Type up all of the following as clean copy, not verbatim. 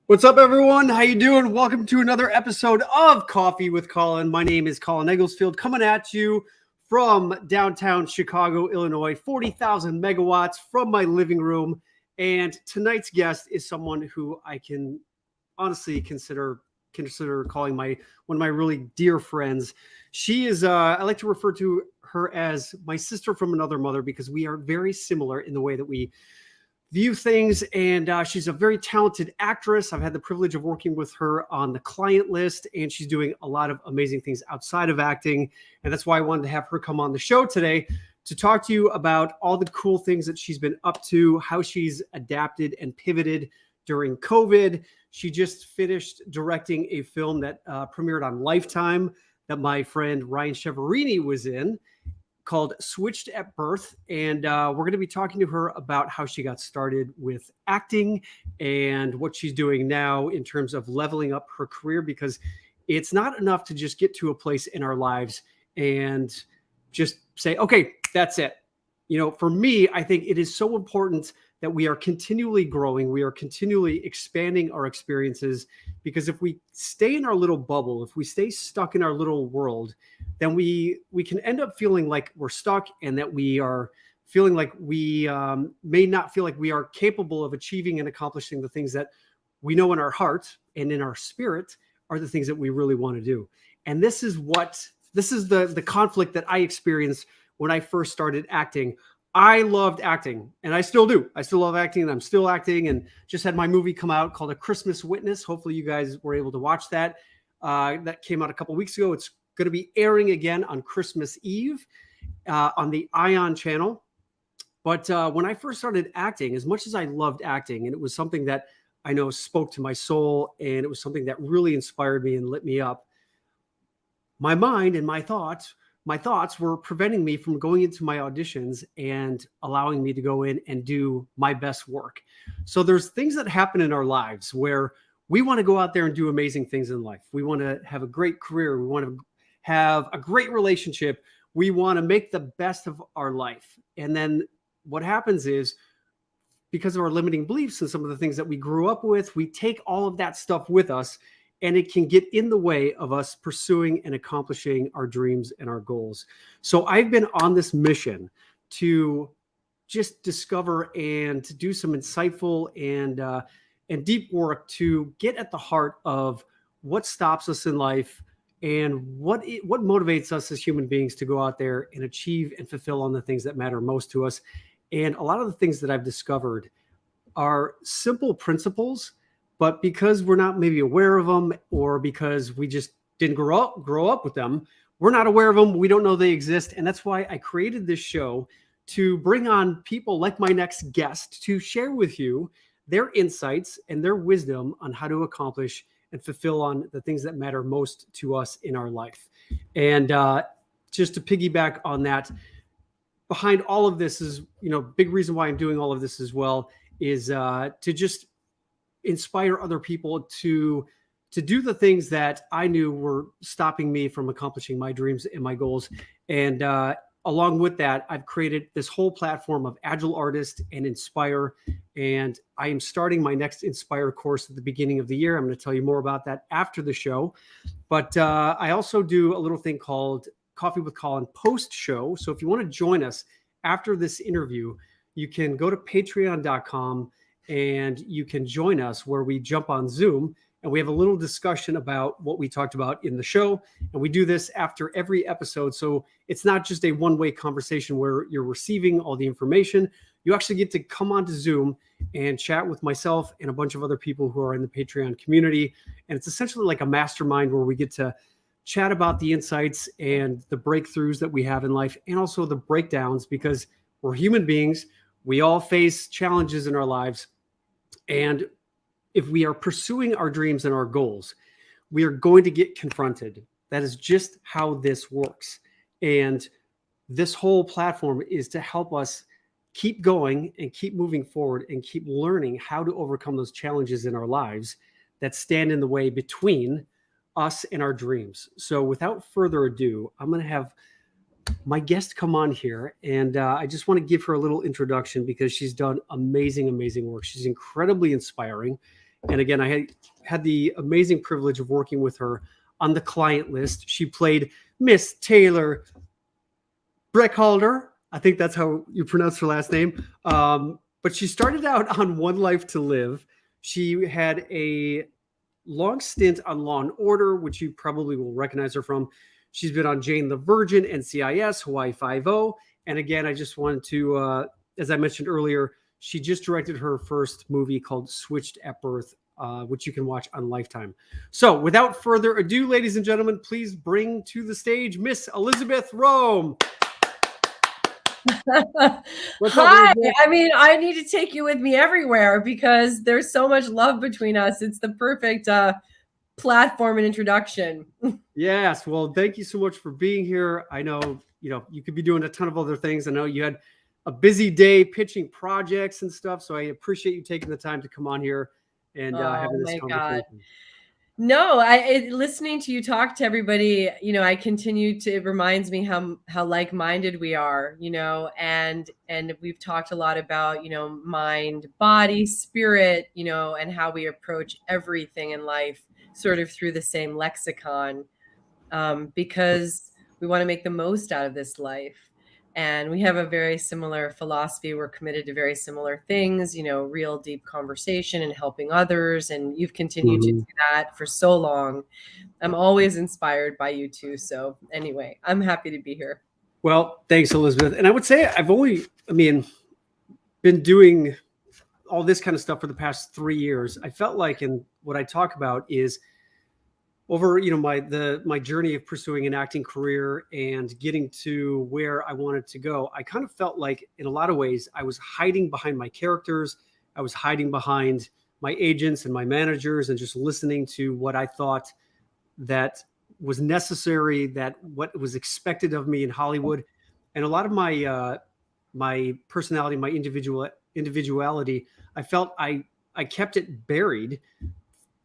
What's up, everyone? How you doing? Welcome to another episode of Coffee with Colin. My name is Colin Egglesfield, coming at you from downtown Chicago, Illinois, 40,000 megawatts from my living room. And tonight's guest is someone who I can honestly consider calling one of my really dear friends. She is, I like to refer to her as my sister from another mother because we are very similar in the way that we view things, and she's a very talented actress. I've had the privilege of working with her on the client list, and she's doing a lot of amazing things outside of acting, and that's why I wanted to have her come on the show today to talk to you about all the cool things that she's been up to, how she's adapted and pivoted during COVID. She just finished directing a film that premiered on Lifetime that my friend Ryan Cheverini was in, called Switched at Birth. And we're going to be talking to her about how she got started with acting and what she's doing now in terms of leveling up her career, because it's not enough to just get to a place in our lives and just say, okay, that's it. You know, for me, I think it is so important that we are continually growing. We are continually expanding our experiences, because if we stay in our little bubble, if we stay stuck in our little world, then we can end up feeling like we're stuck, and that we are feeling like we may not feel like we are capable of achieving and accomplishing the things that we know in our heart and in our spirit are the things that we really want to do. And this is the conflict that I experienced when I first started acting. I loved acting, and I still do. I still love acting, and I'm still acting, and just had my movie come out called A Christmas Witness. Hopefully you guys were able to watch that. That came out a couple weeks ago. It's going to be airing again on Christmas Eve on the Ion channel. But when I first started acting, as much as I loved acting, and it was something that I know spoke to my soul, and it was something that really inspired me and lit me up, my mind and my thoughts were preventing me from going into my auditions and allowing me to go in and do my best work. So there's things that happen in our lives where we want to go out there and do amazing things in life. We want to have a great career. We want to have a great relationship. We want to make the best of our life. And then what happens is, because of our limiting beliefs and some of the things that we grew up with, we take all of that stuff with us, and it can get in the way of us pursuing and accomplishing our dreams and our goals. So I've been on this mission to just discover and to do some insightful and deep work to get at the heart of what stops us in life and what motivates us as human beings to go out there and achieve and fulfill on the things that matter most to us. And a lot of the things that I've discovered are simple principles, but because we're not maybe aware of them, or because we just didn't grow up with them, we're not aware of them. We don't know they exist. And that's why I created this show, to bring on people like my next guest to share with you their insights and their wisdom on how to accomplish and fulfill on the things that matter most to us in our life. And just to piggyback on that, behind all of this is, big reason why I'm doing all of this as well is to just inspire other people to do the things that I knew were stopping me from accomplishing my dreams and my goals. And along with that, I've created this whole platform of Agile Artist and Inspire. And I am starting my next Inspire course at the beginning of the year. I'm going to tell you more about that after the show. But I also do a little thing called Coffee with Colin post show. So if you want to join us after this interview, you can go to patreon.com and you can join us, where we jump on Zoom and we have a little discussion about what we talked about in the show. And we do this after every episode. So it's not just a one-way conversation where you're receiving all the information. You actually get to come onto Zoom and chat with myself and a bunch of other people who are in the Patreon community. And it's essentially like a mastermind where we get to chat about the insights and the breakthroughs that we have in life, and also the breakdowns, because we're human beings. We all face challenges in our lives. And if we are pursuing our dreams and our goals, we are going to get confronted. That is just how this works. And this whole platform is to help us keep going and keep moving forward and keep learning how to overcome those challenges in our lives that stand in the way between us and our dreams. So without further ado, I'm going to have my guest come on here, and I just want to give her a little introduction because she's done amazing work. She's incredibly inspiring, And again, I had the amazing privilege of working with her on the client list. She played Miss Taylor Breckhalder. I think that's how you pronounce her last name. But she started out on One Life to Live. She had a long stint on Law and Order, which you probably will recognize her from. She's been on Jane the Virgin, NCIS, Hawaii Five-0. And again, I just wanted to, as I mentioned earlier, she just directed her first movie called Switched at Birth, which you can watch on Lifetime. So without further ado, ladies and gentlemen, please bring to the stage Miss Elisabeth Rohm. Hi. I mean, I need to take you with me everywhere because there's so much love between us. It's the perfect platform and introduction. Yes. Well, thank you so much for being here. I know, you could be doing a ton of other things. I know you had a busy day pitching projects and stuff. So I appreciate you taking the time to come on here and having this conversation. God. No, listening to you talk to everybody, it reminds me how like-minded we are, and we've talked a lot about, mind, body, spirit, and how we approach everything in life sort of through the same lexicon, because we want to make the most out of this life. And we have a very similar philosophy. We're committed to very similar things, real deep conversation and helping others. And you've continued to do that for so long. I'm always inspired by you too. So anyway, I'm happy to be here. Well, thanks, Elisabeth. And I would say I've been doing all this kind of stuff for the past 3 years. I felt like, and what I talk about is over my journey of pursuing an acting career and getting to where I wanted to go, I kind of felt like in a lot of ways I was hiding behind my characters. I was hiding behind my agents and my managers and just listening to what I thought that was necessary, that what was expected of me in Hollywood. And a lot of my personality, my individuality, I felt I kept it buried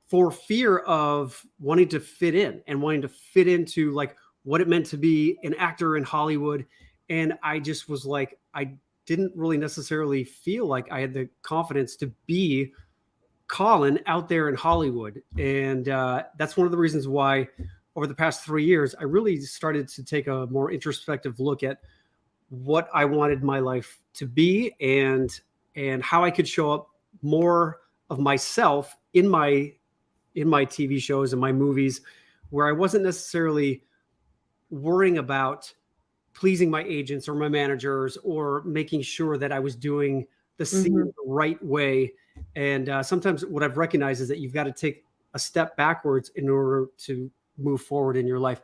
for fear of wanting to fit in and wanting to fit into like what it meant to be an actor in Hollywood. And I just was like, I didn't really necessarily feel like I had the confidence to be Colin out there in Hollywood. And that's one of the reasons why over the past 3 years, I really started to take a more introspective look at what I wanted my life to be and how I could show up more of myself in my TV shows and my movies, where I wasn't necessarily worrying about pleasing my agents or my managers or making sure that I was doing the scene the right way. And sometimes what I've recognized is that you've got to take a step backwards in order to move forward in your life.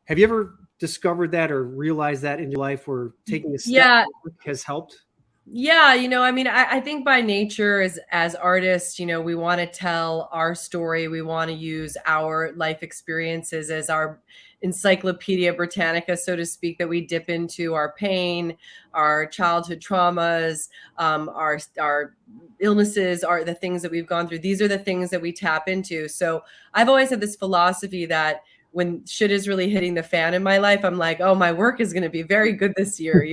Have you ever discovered that or realized that in your life where taking a step has helped? Yeah, I think by nature as artists, we want to tell our story. We want to use our life experiences as our Encyclopedia Britannica, so to speak, that we dip into our pain, our childhood traumas, our illnesses, are the things that we've gone through. These are the things that we tap into. So I've always had this philosophy that when shit is really hitting the fan in my life, I'm like, oh, my work is going to be very good this year.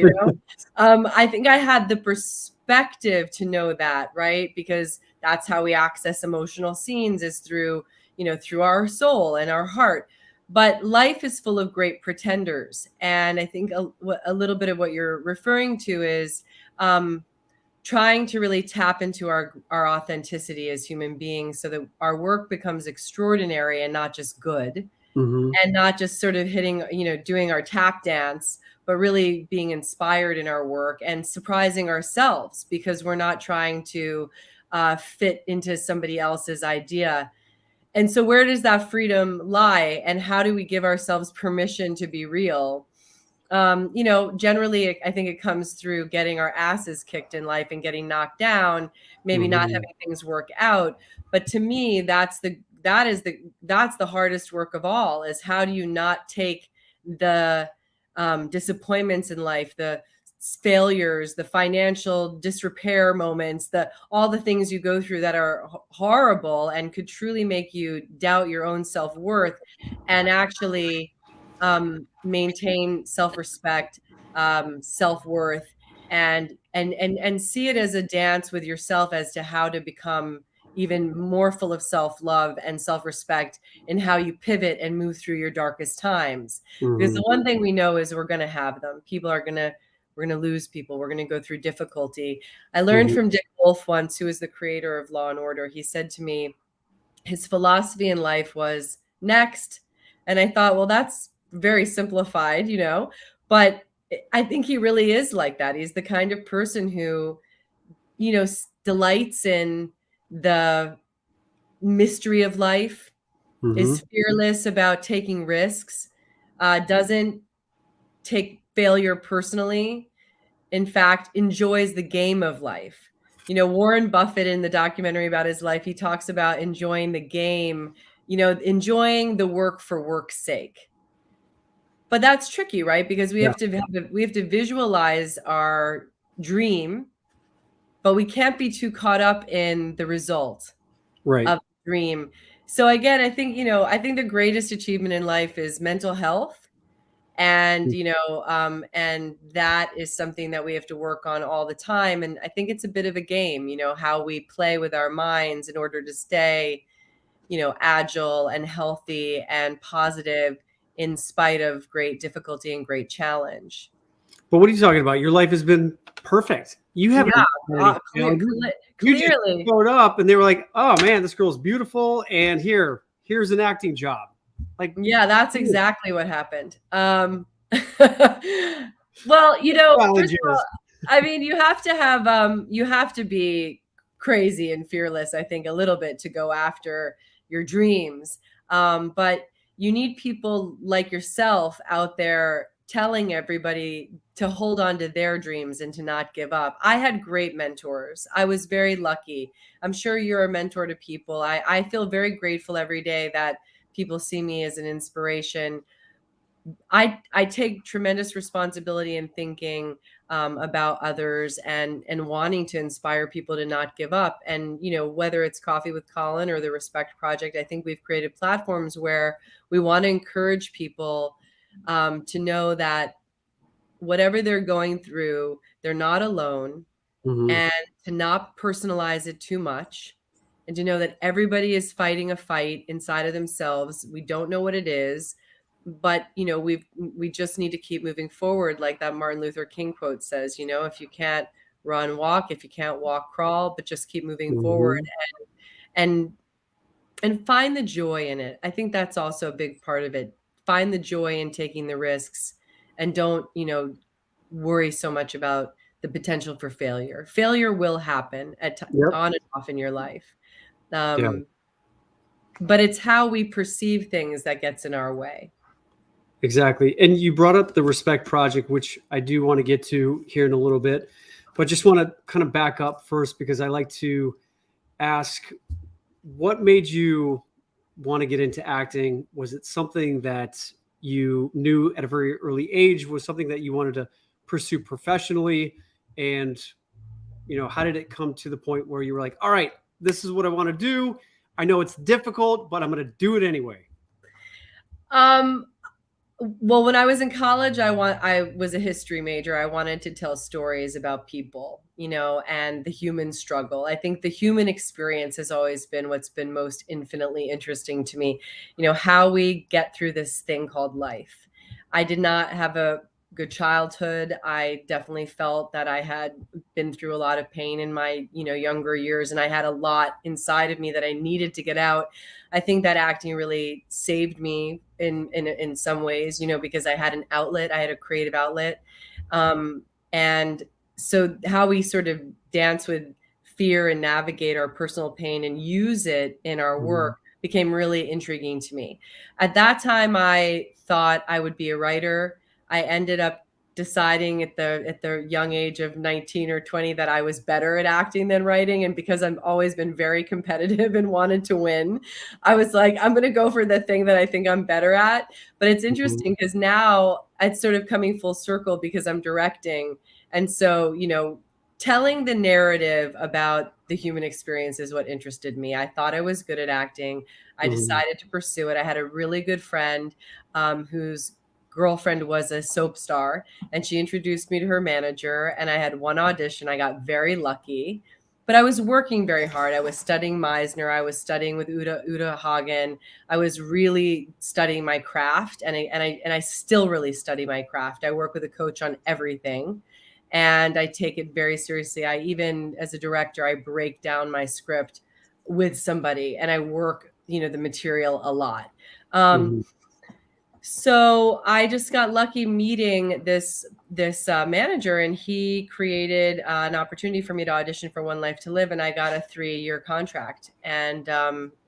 I think I had the perspective to know that, right? Because that's how we access emotional scenes, is through our soul and our heart. But life is full of great pretenders. And I think a little bit of what you're referring to is trying to really tap into our authenticity as human beings so that our work becomes extraordinary and not just good. And not just sort of hitting, doing our tap dance, but really being inspired in our work and surprising ourselves because we're not trying to fit into somebody else's idea. And so where does that freedom lie? And how do we give ourselves permission to be real? Generally, I think it comes through getting our asses kicked in life and getting knocked down, maybe not having things work out. But to me, that's the hardest work of all, is how do you not take the disappointments in life, the failures, the financial disrepair moments, all the things you go through that are horrible and could truly make you doubt your own self-worth, and actually maintain self-respect, self-worth, and see it as a dance with yourself as to how to become even more full of self-love and self-respect in how you pivot and move through your darkest times. Because the one thing we know is we're going to have them. We're going to lose people. We're going to go through difficulty. I learned from Dick Wolf once, who is the creator of Law and Order. He said to me, his philosophy in life was next. And I thought, well, that's very simplified, but I think he really is like that. He's the kind of person who, delights in the mystery of life, is fearless about taking risks, doesn't take failure personally. In fact, enjoys the game of life. Warren Buffett, in the documentary about his life, he talks about enjoying the game, enjoying the work for work's sake. But that's tricky, right? Because we have to visualize our dream, but we can't be too caught up in the result of the dream. So again, I think the greatest achievement in life is mental health. And, and that is something that we have to work on all the time. And I think it's a bit of a game, how we play with our minds in order to stay, agile and healthy and positive in spite of great difficulty and great challenge. But what are you talking about? Your life has been perfect. You haven't. Clearly. You just showed up and they were like, oh man, this girl's beautiful. And here's an acting job. That's exactly what happened. Well, first of all, I mean, you have to be crazy and fearless, I think, a little bit to go after your dreams. But you need people like yourself out there telling everybody to hold on to their dreams and to not give up. I had great mentors. I was very lucky. I'm sure you're a mentor to people. I feel very grateful every day that people see me as an inspiration. I take tremendous responsibility in thinking about others and wanting to inspire people to not give up. And, whether it's Coffee with Colin or the Respect Project, I think we've created platforms where we want to encourage people to know that whatever they're going through, they're not alone, and to not personalize it too much. And to know that everybody is fighting a fight inside of themselves. We don't know what it is, but we just need to keep moving forward. Like that Martin Luther King quote says, if you can't run, walk. If you can't walk, crawl. But just keep moving forward and find the joy in it. I think that's also a big part of it. Find the joy in taking the risks, and don't worry so much about the potential for failure. Failure will happen on and off in your life. But it's how we perceive things that gets in our way. Exactly. And you brought up the Respect Project, which I do want to get to here in a little bit, but just want to kind of back up first, because I like to ask, what made you want to get into acting? Was it something that you knew at a very early age? Was something that you wanted to pursue professionally? And, how did it come to the point where you were like, all right, this is what I want to do. I know it's difficult, but I'm going to do it anyway. Well, when I was in college, I was a history major. I wanted to tell stories about people, and the human struggle. I think the human experience has always been what's been most infinitely interesting to me. How we get through this thing called life. I did not have a good childhood. I definitely felt that I had been through a lot of pain in my, younger years, and I had a lot inside of me that I needed to get out. I think that acting really saved me in some ways, because I had an outlet. I had a creative outlet. And so how we sort of dance with fear and navigate our personal pain and use it in our work became really intriguing to me. At that time, I thought I would be a writer. I ended up deciding at the young age of 19 or 20 that I was better at acting than writing. And because I've always been very competitive and wanted to win, I was like, I'm going to go for the thing that I think I'm better at. But it's interesting because now it's sort of coming full circle because I'm directing. And so, telling the narrative about the human experience is what interested me. I thought I was good at acting. I decided to pursue it. I had a really good friend whose girlfriend was a soap star, and she introduced me to her manager, and I had one audition. I got very lucky, but I was working very hard. I was studying Meisner. I was studying with Uta Hagen. I was really studying my craft, and I still really study my craft. I work with a coach on everything, and I take it very seriously. I even, as a director, I break down my script with somebody, and I work, the material a lot. Mhm. So I just got lucky meeting this manager, and he created an opportunity for me to audition for One Life to Live, and I got a 3-year contract, and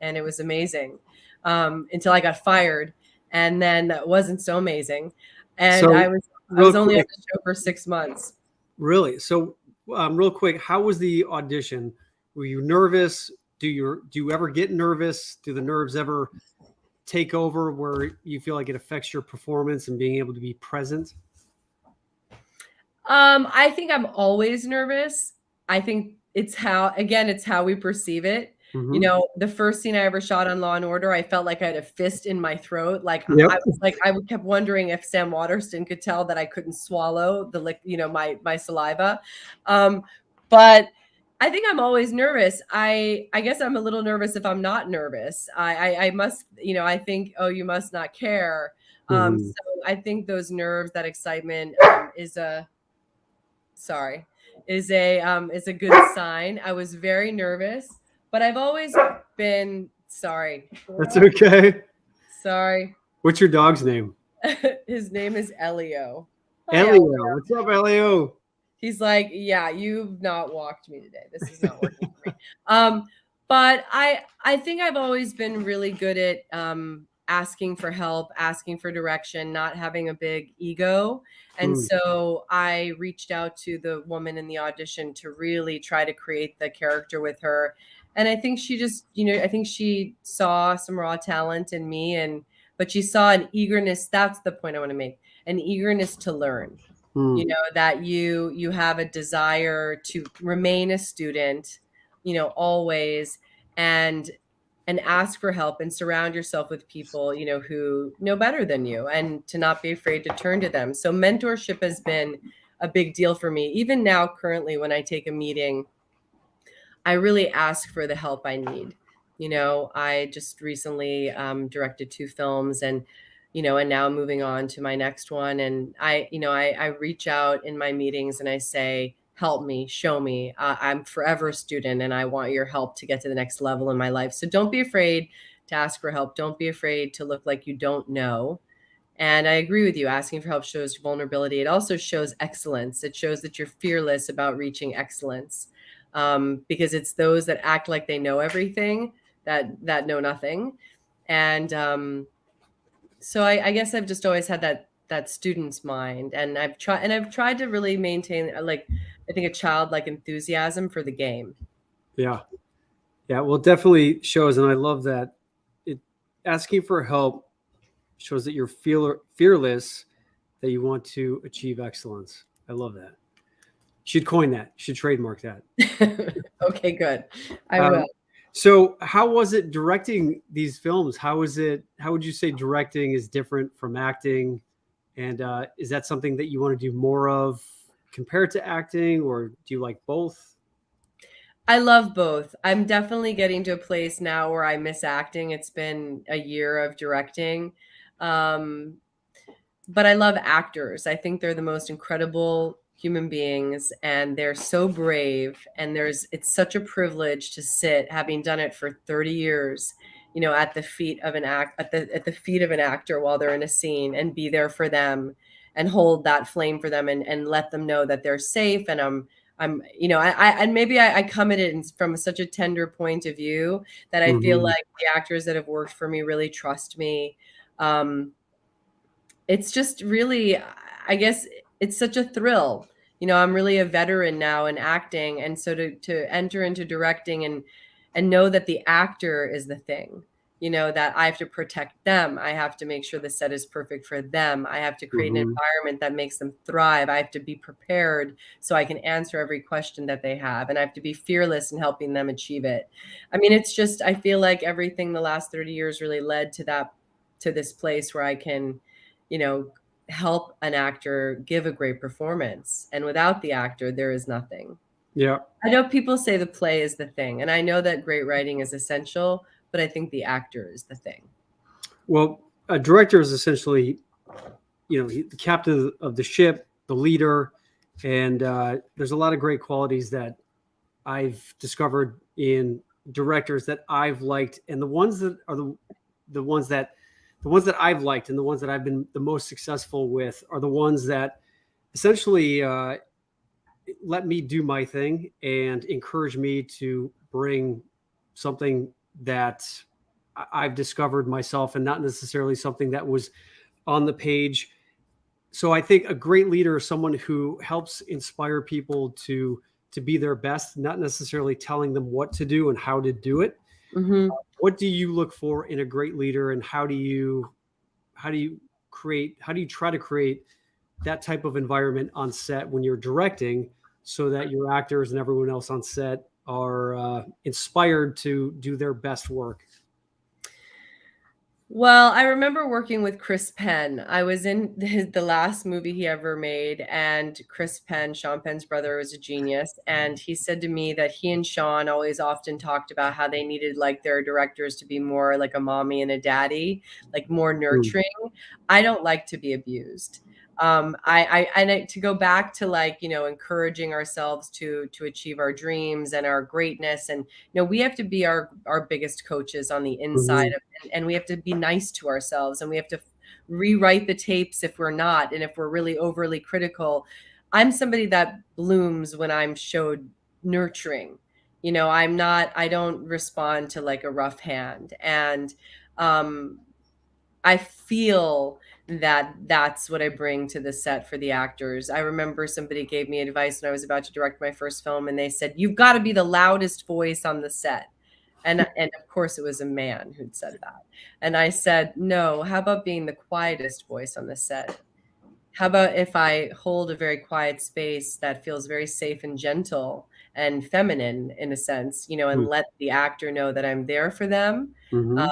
it was amazing until I got fired, and then that wasn't so amazing, and I So, was I real was only on quick, the show for 6 months. really. So, real quick, how was the audition? Were you nervous? Do you ever get nervous? Do the nerves ever take over where you feel like it affects your performance and being able to be present? I think I'm always nervous. I think it's how we perceive it. Hmm. The first scene I ever shot on Law and Order, I felt like I had a fist in my throat. Like Yep. I was like, I kept wondering if Sam Waterston could tell that I couldn't swallow my saliva. But I think I'm always nervous. I guess I'm a little nervous if I'm not nervous. I must, I think, oh, you must not care. Hmm. So I think those nerves, that excitement, sorry, is a good sign. I was very nervous, but I've always been sorry. That's okay. Sorry. What's your dog's name? His name is Elio. Hi, Elio. Elio. What's up, Elio? He's like, yeah, you've not walked me today. This is not working for me. But I think I've always been really good at asking for help, asking for direction, not having a big ego. And Hmm. so I reached out to the woman in the audition to really try to create the character with her. And I think she just, I think she saw some raw talent in me, but she saw an eagerness. That's the point I want to make, an eagerness to learn, Hmm. that you have a desire to remain a student, always, and ask for help and surround yourself with people, who know better than you, and to not be afraid to turn to them. So mentorship has been a big deal for me. Even now, currently, when I take a meeting, I really ask for the help I need. I just recently directed 2 films, and now moving on to my next one. And I reach out in my meetings and I say, help me, show me. I'm forever a student and I want your help to get to the next level in my life. So don't be afraid to ask for help. Don't be afraid to look like you don't know. And I agree with you. Asking for help shows vulnerability. It also shows excellence. It shows that you're fearless about reaching excellence, because it's those that act like they know everything that know nothing. And so I guess I've just always had that student's mind, and I've tried to really maintain, like, I think, a childlike enthusiasm for the game. Yeah. Yeah. Well, it definitely shows. And I love that it asking for help shows that you're fearless, that you want to achieve excellence. I love that. Should coin that. Should trademark that. Okay, good. I will. Um, so, how was it directing these films? How is it? How would you say directing is different from acting? And is that something that you want to do more of compared to acting, or do you like both? I love both. I'm definitely getting to a place now where I miss acting. It's been a year of directing. Um, but I love actors. I think they're the most incredible human beings, and they're so brave, and it's such a privilege to sit, having done it for 30 years, at the feet of at the feet of an actor while they're in a scene, and be there for them and hold that flame for them, and let them know that they're safe. And and maybe I come at it from such a tender point of view that I feel Hmm. like the actors that have worked for me really trust me. Um, it's just really, I guess, it's such a thrill. I'm really a veteran now in acting, and so to enter into directing, and know that the actor is the thing, that I have to protect them. I have to make sure the set is perfect for them. I have to create an Hmm. environment that makes them thrive. I have to be prepared so I can answer every question that they have, and I have to be fearless in helping them achieve it. I mean, it's just, I feel like everything the last 30 years really led to this place where I can, you know, help an actor give a great performance. And without the actor, there is nothing. Yeah. I know people say the play is the thing, and I know that great writing is essential, but I think the actor is the thing. Well, a director is essentially, the captain of the ship, the leader, and there's a lot of great qualities that I've discovered in directors that I've liked, and the ones that are the ones that I've liked and the ones that I've been the most successful with are the ones that essentially let me do my thing and encourage me to bring something that I've discovered myself and not necessarily something that was on the page. So I think a great leader is someone who helps inspire people to be their best, not necessarily telling them what to do and how to do it. Mm-hmm. What do you look for in a great leader, and how do you try to create that type of environment on set when you're directing, so that your actors and everyone else on set are inspired to do their best work? Well, I remember working with Chris Penn. I was in the last movie he ever made, and Chris Penn, Sean Penn's brother, was a genius. And he said to me that he and Sean always often talked about how they needed like their directors to be more like a mommy and a daddy, like more nurturing. I don't like to be abused. To go back to like, encouraging ourselves to achieve our dreams and our greatness. And, we have to be our biggest coaches on the inside Mhm. of, and we have to be nice to ourselves, and we have to rewrite the tapes if we're not, and if we're really overly critical. I'm somebody that blooms when I'm showed nurturing. I don't respond to like a rough hand. And I feel that that's what I bring to the set for the actors. I remember somebody gave me advice when I was about to direct my first film, and they said, "You've got to be the loudest voice on the set." And of course it was a man who'd said that. And I said, "No, how about being the quietest voice on the set? How about if I hold a very quiet space that feels very safe and gentle and feminine in a sense, and let the actor know that I'm there for them, Mhm.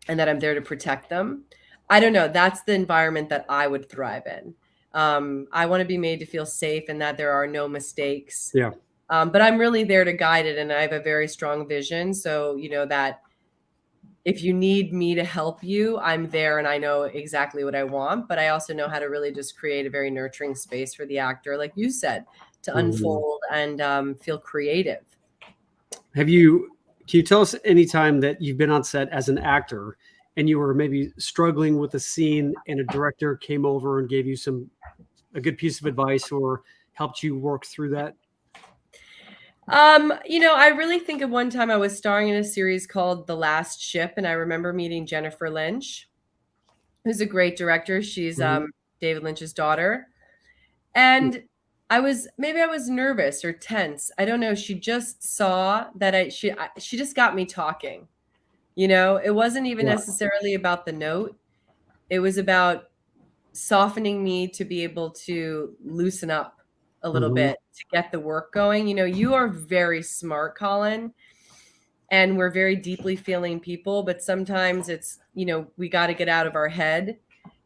and that I'm there to protect them." I don't know. That's the environment that I would thrive in. I want to be made to feel safe and that there are no mistakes. Yeah. But I'm really there to guide it, and I have a very strong vision. So, that if you need me to help you, I'm there, and I know exactly what I want. But I also know how to really just create a very nurturing space for the actor, like you said, to Mhm. unfold and feel creative. Have you Can you tell us any time that you've been on set as an actor and you were maybe struggling with a scene and a director came over and gave you a good piece of advice or helped you work through that? I really think of one time I was starring in a series called The Last Ship, and I remember meeting Jennifer Lynch, who's a great director. She's Mhm. David Lynch's daughter. And I was nervous or tense. I don't know. She just saw that she just got me talking. It wasn't even Yeah. necessarily about the note. It was about softening me to be able to loosen up a little Mhm. bit to get the work going. You are very smart, Colin, and we're very deeply feeling people, but sometimes it's, we got to get out of our head,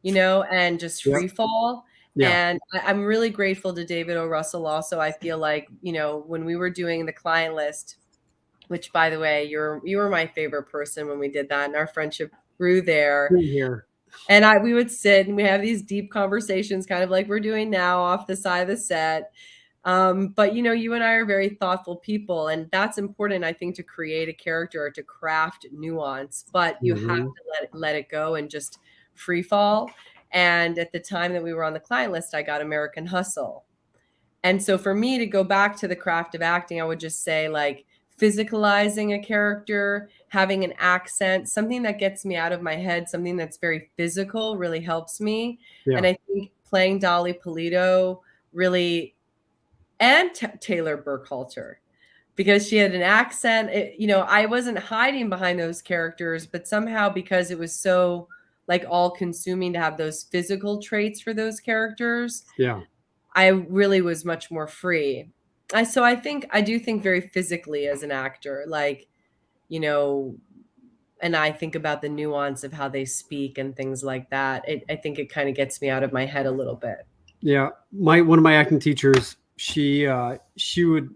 and just Yeah. free fall. Yeah. And I'm really grateful to David O. Russell also. I feel like, when we were doing the client list, which by the way, you were my favorite person when we did that, and our friendship grew there. Same here. And we would sit and we have these deep conversations, kind of like we're doing now off the side of the set. But you and I are very thoughtful people, and that's important, I think, to create a character or to craft nuance. But you have Mhm. to let it go and just free fall. And at the time that we were on the client list, I got American Hustle. And so for me to go back to the craft of acting, I would just say like physicalizing a character, having an accent, something that gets me out of my head, something that's very physical really helps me. And Yeah. I think playing Dolly Polito really, and Taylor Burkhalter, because she had an accent. I wasn't hiding behind those characters, but somehow because it was so like all consuming to have those physical traits for those characters, Yeah. I really was much more free. I do think very physically as an actor, like, you know, and I think about the nuance of how they speak and things like that. I think it kind of gets me out of my head a little bit. Yeah. My One of my acting teachers she would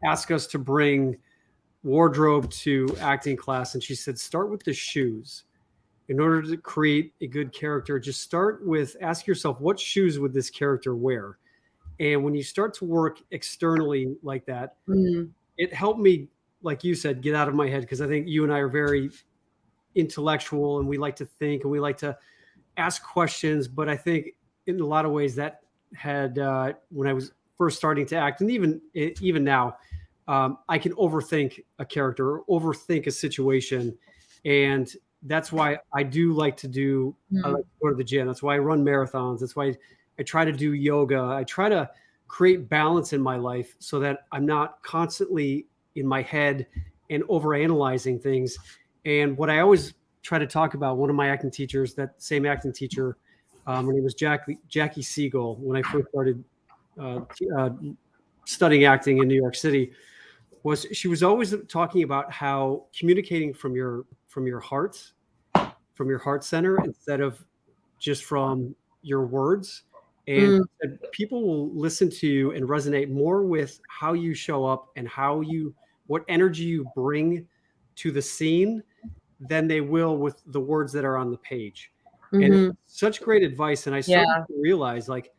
ask us to bring wardrobe to acting class, and she said, start with the shoes. In order to create a good character, just start with ask yourself, what shoes would this character wear? And when you start to work externally like that, it helped me, like you said, get out of my head, because I think you and I are very intellectual and we like to think and we like to ask questions. But I think in a lot of ways that had when I was first starting to act, and even now, I can overthink a character, or overthink a situation, and that's why I do like to do. I like to go to the gym. That's why I run marathons. That's why I try to do yoga. I try to create balance in my life so that I'm not constantly in my head and overanalyzing things. And what I always try to talk about, one of my acting teachers, that same acting teacher, her name was Jackie Siegel, when I first started studying acting in New York City, she was always talking about how communicating from your heart, from your heart center, instead of just from your words. And people will listen to you and resonate more with how you show up and what energy you bring to the scene than they will with the words that are on the page. And it's such great advice. And I started to realize, like,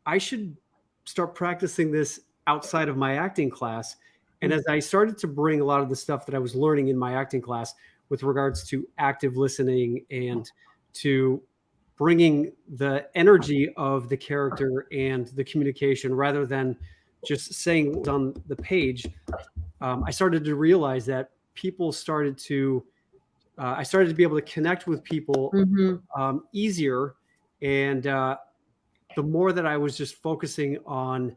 I should start practicing this outside of my acting class. And as I started to bring a lot of the stuff that I was learning in my acting class with regards to active listening and to bringing the energy of the character and the communication rather than just saying what's on the page, I started to realize that people started to I started to be able to connect with people easier. And the more that I was just focusing on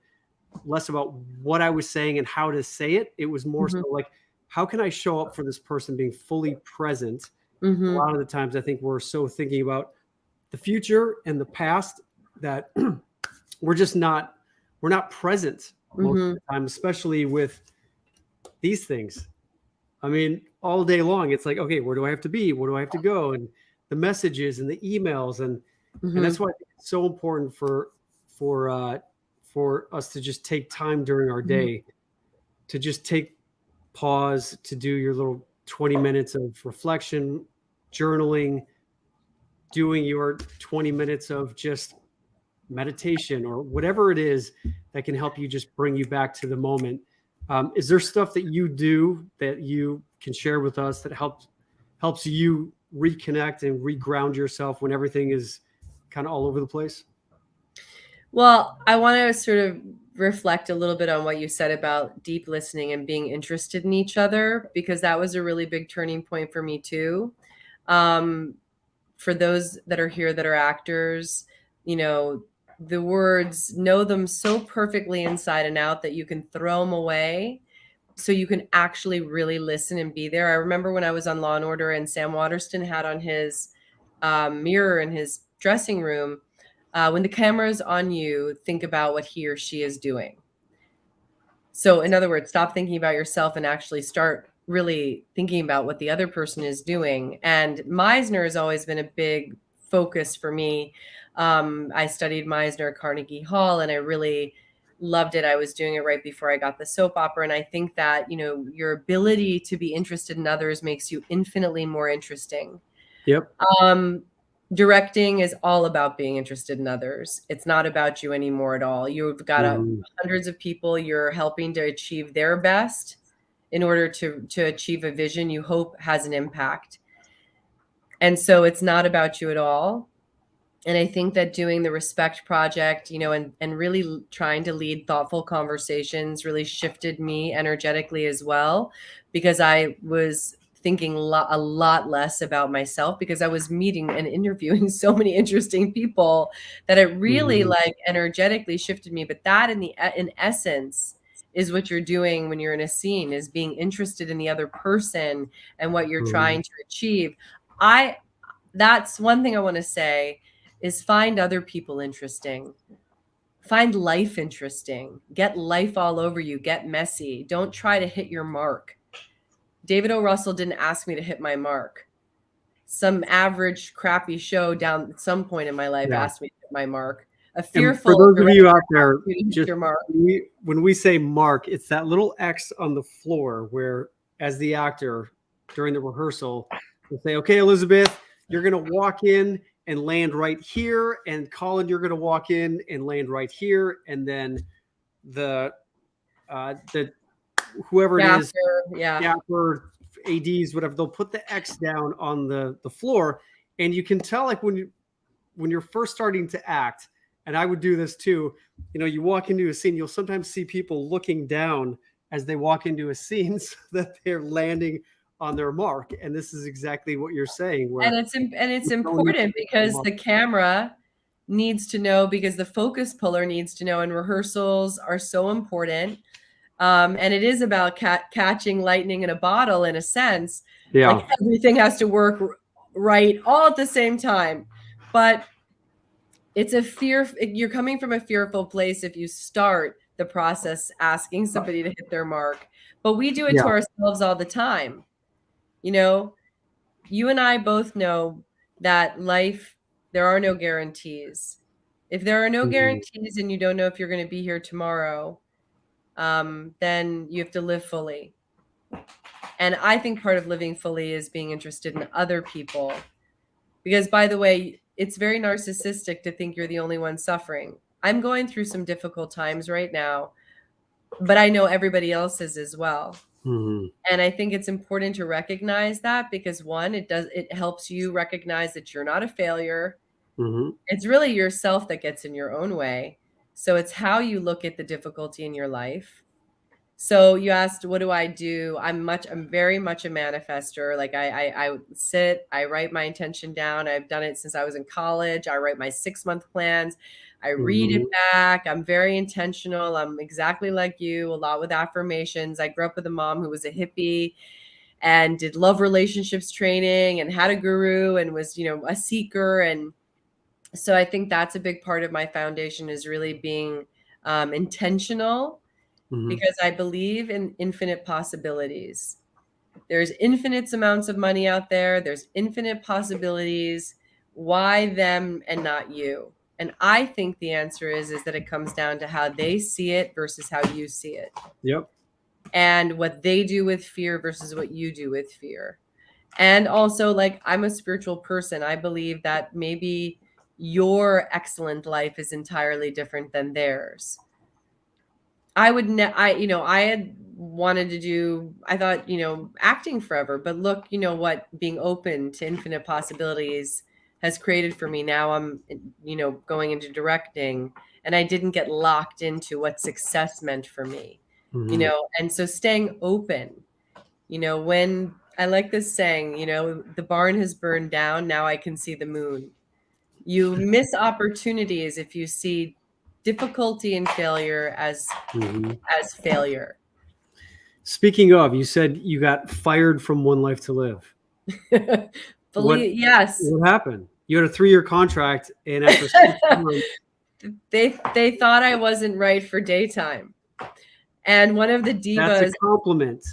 less about what I was saying and how to say it, it was more so like, how can I show up for this person, being fully present? A lot of the times I think we're so thinking about the future and the past that we're not present most of the time, especially with these things. I mean, all day long, it's like, okay, where do I have to be? Where do I have to go? And the messages and the emails. And that's why I think it's so important for us to just take time during our day to just take pause, to do your little 20 minutes of reflection, journaling, doing your 20 minutes of just meditation or whatever it is that can help you just bring you back to the moment. Is there stuff that you do that you can share with us that helps you reconnect and reground yourself when everything is kind of all over the place? Well, I want to sort of reflect a little bit on what you said about deep listening and being interested in each other, because that was a really big turning point for me too. For those that are here that are actors, the words, know them so perfectly inside and out that you can throw them away so you can actually really listen and be there. I remember when I was on Law and Order and Sam Waterston had on his mirror in his dressing room, when the camera's on you, think about what he or she is doing. So in other words, stop thinking about yourself and actually start really thinking about what the other person is doing. And Meisner has always been a big focus for me. I studied Meisner at Carnegie Hall and I really loved it. I was doing it right before I got the soap opera. And I think that, your ability to be interested in others makes you infinitely more interesting. Yep. Directing is all about being interested in others. It's not about you anymore at all. You've got hundreds of people you're helping to achieve their best in order to achieve a vision you hope has an impact. And so it's not about you at all. And I think that doing the Respect Project, and really trying to lead thoughtful conversations really shifted me energetically as well, because I was thinking a lot less about myself because I was meeting and interviewing so many interesting people that it really like energetically shifted me. But that in essence is what you're doing when you're in a scene, is being interested in the other person and what you're trying to achieve. That's one thing I want to say is find other people interesting. Find life interesting. Get life all over you. Get messy. Don't try to hit your mark. David O. Russell didn't ask me to hit my mark. Some average, crappy show down at some point in my life asked me to hit my mark. a And for fearful those of you out there, you to hit just your mark. when we say mark, it's that little X on the floor where, as the actor during the rehearsal, we'll say, "Okay, Elizabeth, you're going to walk in and land right here, and Colin, you're going to walk in and land right here," and then the whoever it is, gaffer, ADs, whatever, they'll put the X down on the floor, and you can tell, like, when you're first starting to act, and I would do this too, you walk into a scene, you'll sometimes see people looking down as they walk into a scene so that they're landing on their mark. And this is exactly what you're saying. And it's important because the camera needs to know, because the focus puller needs to know, and rehearsals are so important. And it is about catching lightning in a bottle, in a sense. Yeah. Like, everything has to work right all at the same time. But it's a fear. You're coming from a fearful place if you start the process asking somebody to hit their mark. But we do it to ourselves all the time. You and I both know that life, there are no guarantees. If there are no guarantees and you don't know if you're going to be here tomorrow, then you have to live fully. And I think part of living fully is being interested in other people. Because, by the way, it's very narcissistic to think you're the only one suffering. I'm going through some difficult times right now, but I know everybody else is as well. And I think it's important to recognize that, because one, it helps you recognize that you're not a failure. It's really yourself that gets in your own way. So it's how you look at the difficulty in your life. So you asked, what do I do? I'm very much a manifester. Like, I sit, I write my intention down. I've done it since I was in college. I write my 6-month plans. I read it back. I'm very intentional. I'm exactly like you, a lot with affirmations. I grew up with a mom who was a hippie and did love relationships training and had a guru and was, a seeker. And so I think that's a big part of my foundation, is really being intentional. Because I believe in infinite possibilities. There's infinite amounts of money out there. There's infinite possibilities. Why them and not you? And I think the answer is that it comes down to how they see it versus how you see it. Yep. And what they do with fear versus what you do with fear. And also, like, I'm a spiritual person. I believe that maybe your excellent life is entirely different than theirs. I had wanted to do, I thought, acting forever, but look, what being open to infinite possibilities has created for me. Now I'm, going into directing, and I didn't get locked into what success meant for me, and so staying open, when I like this saying, the barn has burned down, now I can see the moon. You miss opportunities if you see difficulty and failure as failure. Speaking of, you said you got fired from One Life to Live. Yes. What happened? You had a 3-year contract, and after 6 months, they thought I wasn't right for daytime. And one of the divas, that's a compliment,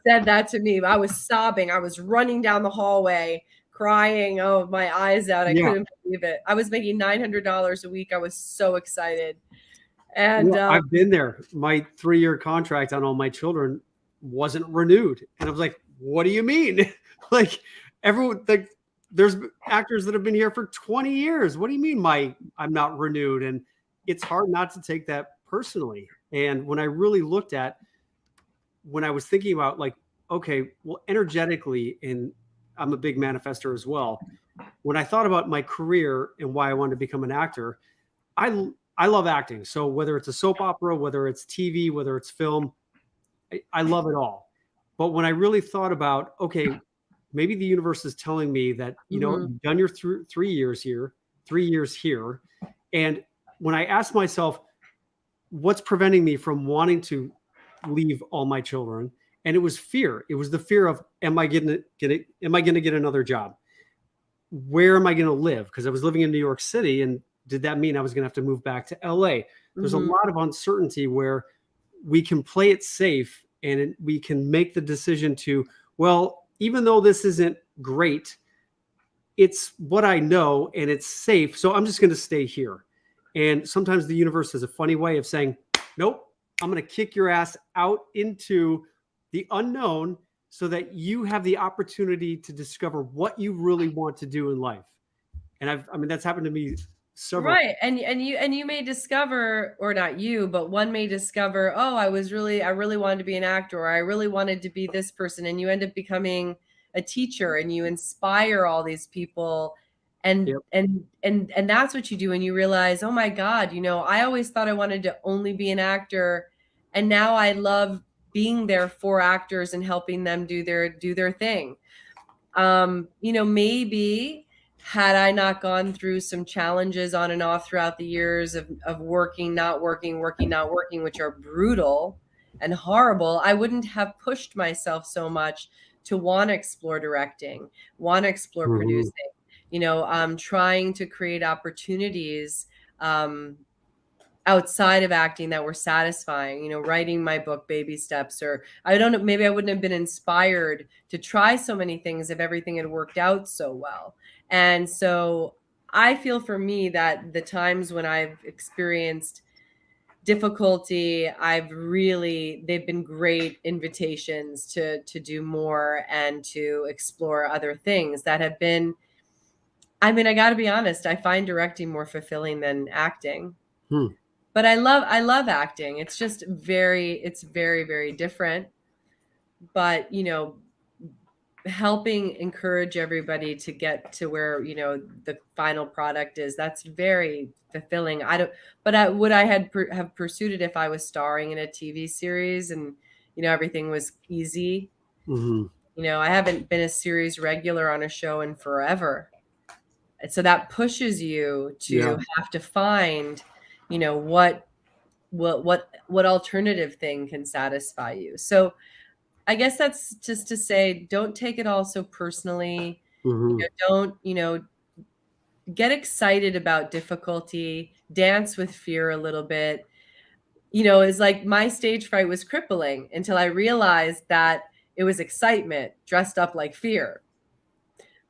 said that to me. I was sobbing. I was running down the hallway, crying. Oh, my eyes out. I couldn't believe it. I was making $900 a week. I was so excited. And I've been there. My 3-year contract on all my children wasn't renewed. And I was like, what do you mean? Like, everyone, like, there's actors that have been here for 20 years. What do you mean I'm not renewed? And it's hard not to take that personally. And when I really looked at, when I was thinking about, like, okay, well, energetically, and I'm a big manifester as well. When I thought about my career and why I wanted to become an actor, I love acting. So whether it's a soap opera, whether it's TV, whether it's film, I love it all. But when I really thought about, okay, maybe the universe is telling me that, you've done your 3 years here, 3 years here. And when I asked myself, what's preventing me from wanting to leave all my children? And it was fear. It was the fear of, am I going to get another job? Where am I going to live? Because I was living in New York City, and did that mean I was going to have to move back to LA? There's a lot of uncertainty where we can play it safe, and we can make the decision to, well, even though this isn't great, it's what I know and it's safe. So I'm just going to stay here. And sometimes the universe has a funny way of saying, nope, I'm going to kick your ass out into the unknown so that you have the opportunity to discover what you really want to do in life. And I mean, that's happened to me several. Right. And you may discover, or not you, but one may discover, oh, I really wanted to be an actor, or I really wanted to be this person. And you end up becoming a teacher and you inspire all these people. And Yep. and that's what you do. And you realize, oh my God, I always thought I wanted to only be an actor. And now I love being there for actors and helping them do their thing. Maybe had I not gone through some challenges on and off throughout the years of working, not working, working, not working, which are brutal and horrible, I wouldn't have pushed myself so much to want to explore directing, want to explore producing, trying to create opportunities outside of acting that were satisfying, writing my book Baby Steps, or I don't know, maybe I wouldn't have been inspired to try so many things if everything had worked out so well. And so I feel for me that the times when I've experienced difficulty, they've been great invitations to do more and to explore other things that have been, I mean, I got to be honest, I find directing more fulfilling than acting. But I love acting. It's just very, very different. But, helping encourage everybody to get to where, the final product is, that's very fulfilling. Would I have pursued it if I was starring in a TV series and, everything was easy? Mm-hmm. I haven't been a series regular on a show in forever. And so that pushes you to have to find, what alternative thing can satisfy you. So I guess that's just to say, don't take it all so personally. Mm-hmm. Don't, get excited about difficulty, dance with fear a little bit. It's like my stage fright was crippling until I realized that it was excitement dressed up like fear.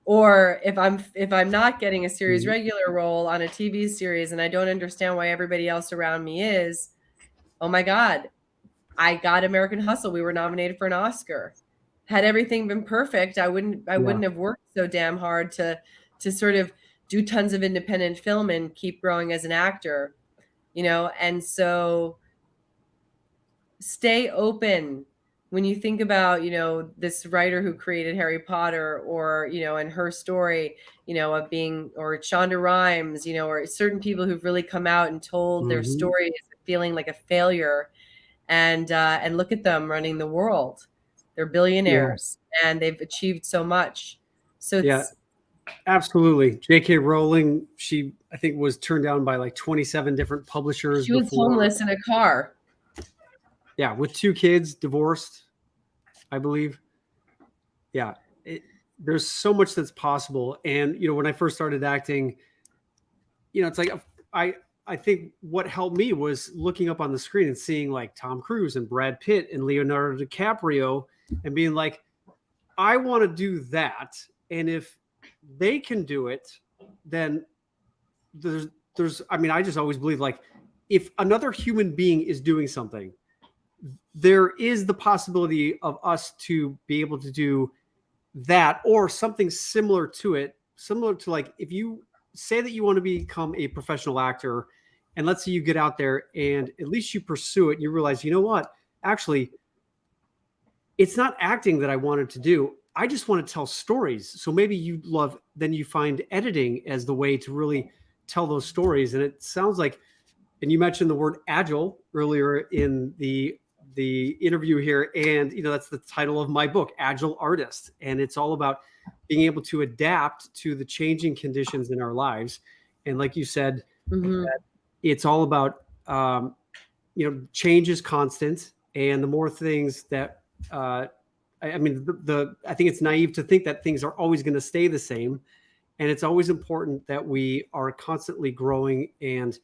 Or if I'm not getting a series regular role on a TV series and I don't understand why everybody else around me is, oh my God, I got American Hustle. We were nominated for an Oscar. Had everything been perfect, I wouldn't have worked so damn hard to sort of do tons of independent film and keep growing as an actor, and so stay open. When you think about, this writer who created Harry Potter, or, and her story, of being, or Shonda Rhimes, or certain people who've really come out and told their stories feeling like a failure, and look at them running the world. They're billionaires and they've achieved so much. So it's, absolutely. J.K. Rowling, she, I think, was turned down by like 27 different publishers. She was homeless in a car. Yeah, with 2 kids, divorced, I believe. Yeah, there's so much that's possible. And, when I first started acting, it's like I think what helped me was looking up on the screen and seeing like Tom Cruise and Brad Pitt and Leonardo DiCaprio and being like, I want to do that. And if they can do it, then I mean, I just always believe, like, if another human being is doing something, there is the possibility of us to be able to do that or something similar to it, similar to, like, if you say that you want to become a professional actor, and let's say you get out there and at least you pursue it and you realize, you know what, actually, it's not acting that I wanted to do. I just want to tell stories. So maybe then you find editing as the way to really tell those stories. And it sounds like, and you mentioned the word agile earlier in the interview here. And, that's the title of my book, Agile Artist. And it's all about being able to adapt to the changing conditions in our lives. And like you said, that it's all about, change is constant. And the more things that, I mean, I think it's naive to think that things are always going to stay the same. And it's always important that we are constantly growing and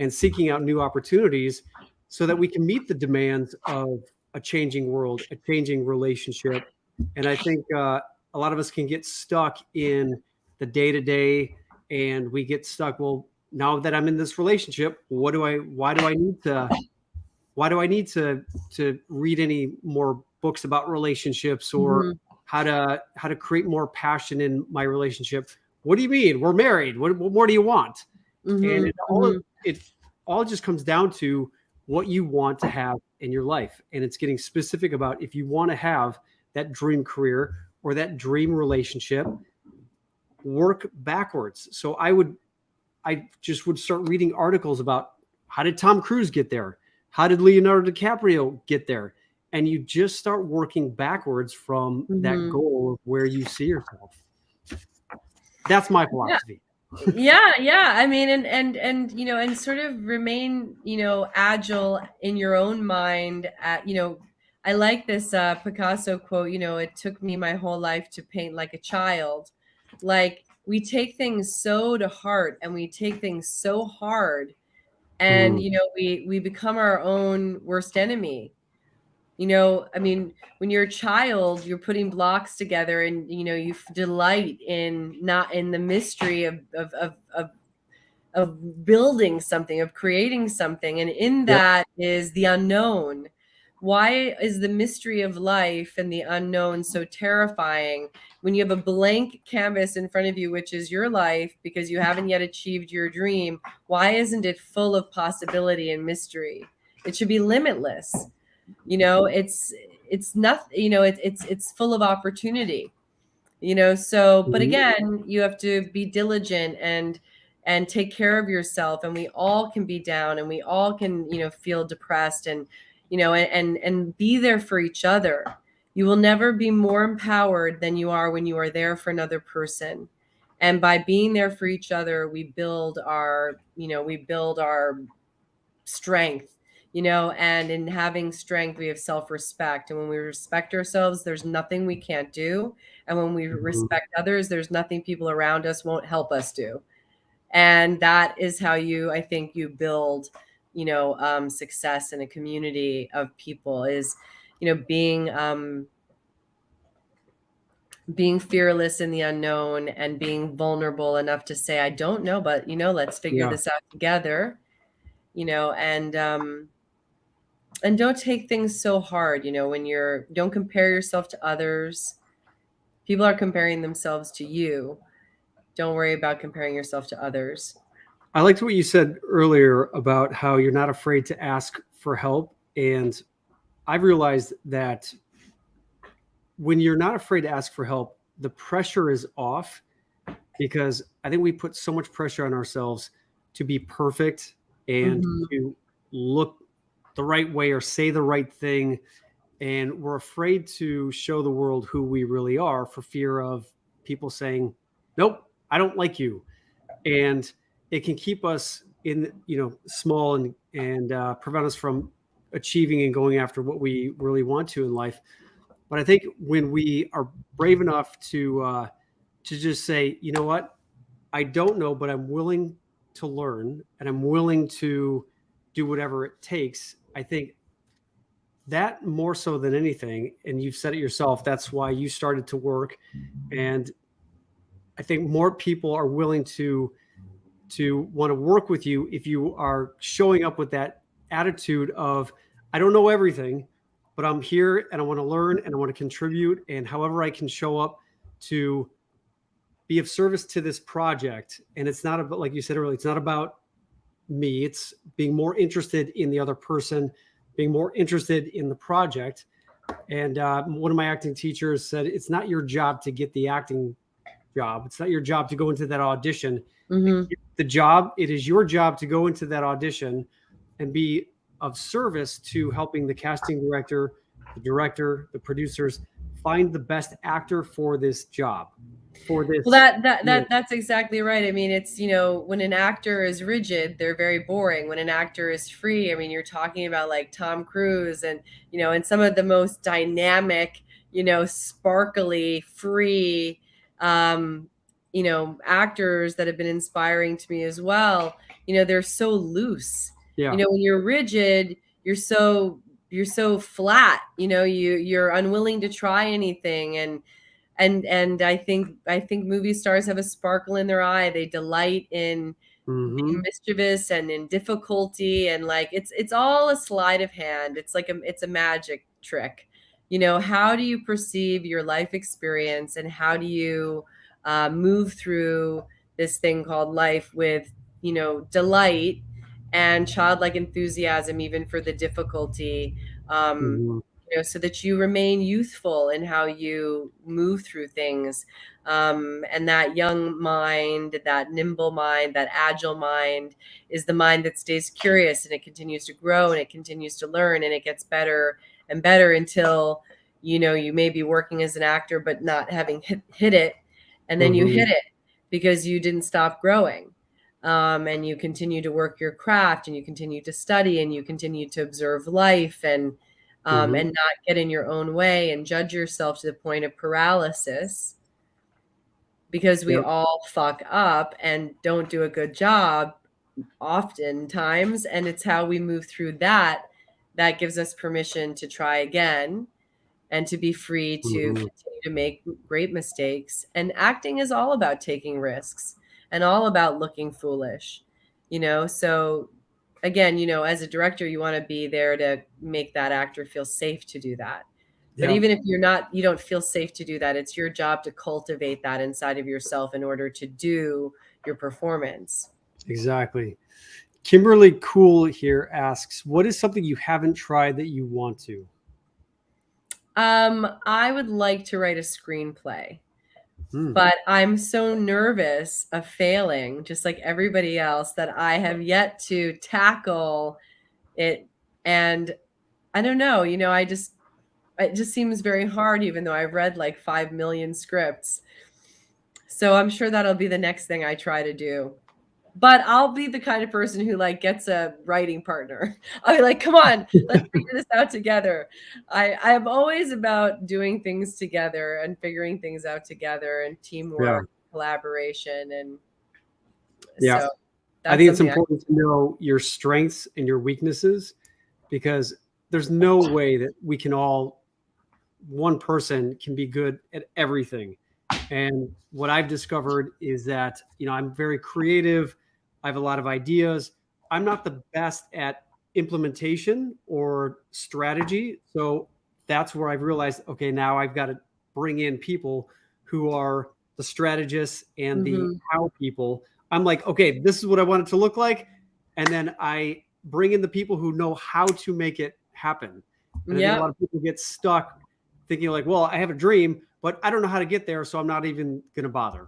seeking out new opportunities so that we can meet the demands of a changing world, a changing relationship. And I think a lot of us can get stuck in the day-to-day, and we get stuck, well, now that I'm in this relationship, why do I need to read any more books about relationships, or how to create more passion in my relationship? What do you mean? We're married. What more do you want? And it all just comes down to what you want to have in your life. And it's getting specific about if you want to have that dream career or that dream relationship, work backwards. So I just would start reading articles about how did Tom Cruise get there? How did Leonardo DiCaprio get there? And you just start working backwards from that goal of where you see yourself. That's my philosophy. Yeah. I mean, and you know, and sort of remain, you know, agile in your own mind. You know, I like this Picasso quote. You know, it took me my whole life to paint like a child. Like, we take things so to heart, and we take things so hard, and you know, we become our own worst enemy. You know, I mean, when you're a child, you're putting blocks together, and you know, you delight in not in the mystery of building something, of creating something, and in that is the unknown. Why is the mystery of life and the unknown so terrifying when you have a blank canvas in front of you, which is your life, because you haven't yet achieved your dream? Why isn't it full of possibility and mystery? It should be limitless. You know, it's nothing, you know, it's full of opportunity, you know. So, but again, you have to be diligent and take care of yourself, and we all can be down, and we all can, you know, feel depressed, and you know, and be there for each other. You will never be more empowered than you are when you are there for another person. And by being there for each other, we build our, you know, we build our strength, you know. And in having strength, we have self-respect, and when we respect ourselves, there's nothing we can't do. And when we respect others, there's nothing people around us won't help us do. And that is how I think you build, you know, success in a community of people, is, you know, being fearless in the unknown, and being vulnerable enough to say, I don't know, but you know, let's figure this out together, you know. And don't take things so hard, you know, when don't compare yourself to others. People are comparing themselves to you. Don't worry about comparing yourself to others. I liked what you said earlier about how you're not afraid to ask for help. And I've realized that when you're not afraid to ask for help, the pressure is off, because I think we put so much pressure on ourselves to be perfect and to look the right way or say the right thing. And we're afraid to show the world who we really are for fear of people saying, nope, I don't like you. And it can keep us in, you know, small, and prevent us from achieving and going after what we really want to in life. But I think when we are brave enough to just say, you know what, I don't know, but I'm willing to learn, and I'm willing to do whatever it takes. I think that more so than anything, and you've said it yourself, that's why you started to work. And I think more people are willing to want to work with you if you are showing up with that attitude of, I don't know everything, but I'm here and I want to learn and I want to contribute. And however I can show up to be of service to this project. And it's not about, like you said earlier, it's not about me. It's being more interested in the other person, being more interested in the project. And one of my acting teachers said, it's not your job to get the acting job. It's not your job to go into that audition. It is your job to go into that audition and be of service to helping the casting director, the director, the producers find the best actor for this job. For this, well, that's exactly right. I mean, it's, you know, when an actor is rigid, they're very boring. When an actor is free, I mean, you're talking about like Tom Cruise, and you know, and some of the most dynamic, you know, sparkly, free, you know, actors that have been inspiring to me as well. You know, they're so loose. You know, when you're rigid, you're so flat. You know, you're unwilling to try anything. And I think movie stars have a sparkle in their eye. They delight in Mm-hmm. being mischievous and in difficulty, and like it's all a sleight of hand. It's like it's a magic trick. How do you perceive your life experience, and how do you move through this thing called life with delight and childlike enthusiasm, even for the difficulty, um, Mm-hmm. so that you remain youthful in how you move through things. And that young mind, that nimble mind, that agile mind is the mind that stays curious, and it continues to grow, and it continues to learn, and it gets better and better until you may be working as an actor but not having hit it, and then you Mm-hmm. hit it because you didn't stop growing. And you continue to work your craft, and you continue to study, and you continue to observe life, Mm-hmm. and not get in your own way and judge yourself to the point of paralysis, because we Yep. all fuck up and don't do a good job oftentimes. And it's how we move through that gives us permission to try again, and to be free to Mm-hmm. continue to make great mistakes. And acting is all about taking risks and all about looking foolish, so again, as a director, you want to be there to make that actor feel safe to do that. But Yep. even if you don't feel safe to do that, it's your job to cultivate that inside of yourself in order to do your performance. Exactly. Kimberly Cool here asks, what is something you haven't tried that you want to? I would like to write a screenplay, Hmm. but I'm so nervous of failing, just like everybody else, that I have yet to tackle it. And I don't know, it just seems very hard, even though I've read like 5 million scripts. So I'm sure that'll be the next thing I try to do. But I'll be the kind of person who like gets a writing partner. I'll be like, come on, let's figure this out together. I am always about doing things together and figuring things out together, and Yeah. teamwork, collaboration. And Yeah. so I that's think it's something important to know your strengths and your weaknesses, because there's no way that we can all, one person can be good at everything. And what I've discovered is that, I'm very creative. I have a lot of ideas. I'm not the best at implementation or strategy. So that's where I've realized, okay, now I've got to bring in people who are the strategists and the Mhm. how people. I'm like, okay, this is what I want it to look like. And then I bring in the people who know how to make it happen. And I think a Yep. lot of people get stuck thinking like, well, I have a dream, but I don't know how to get there, so I'm not even going to bother.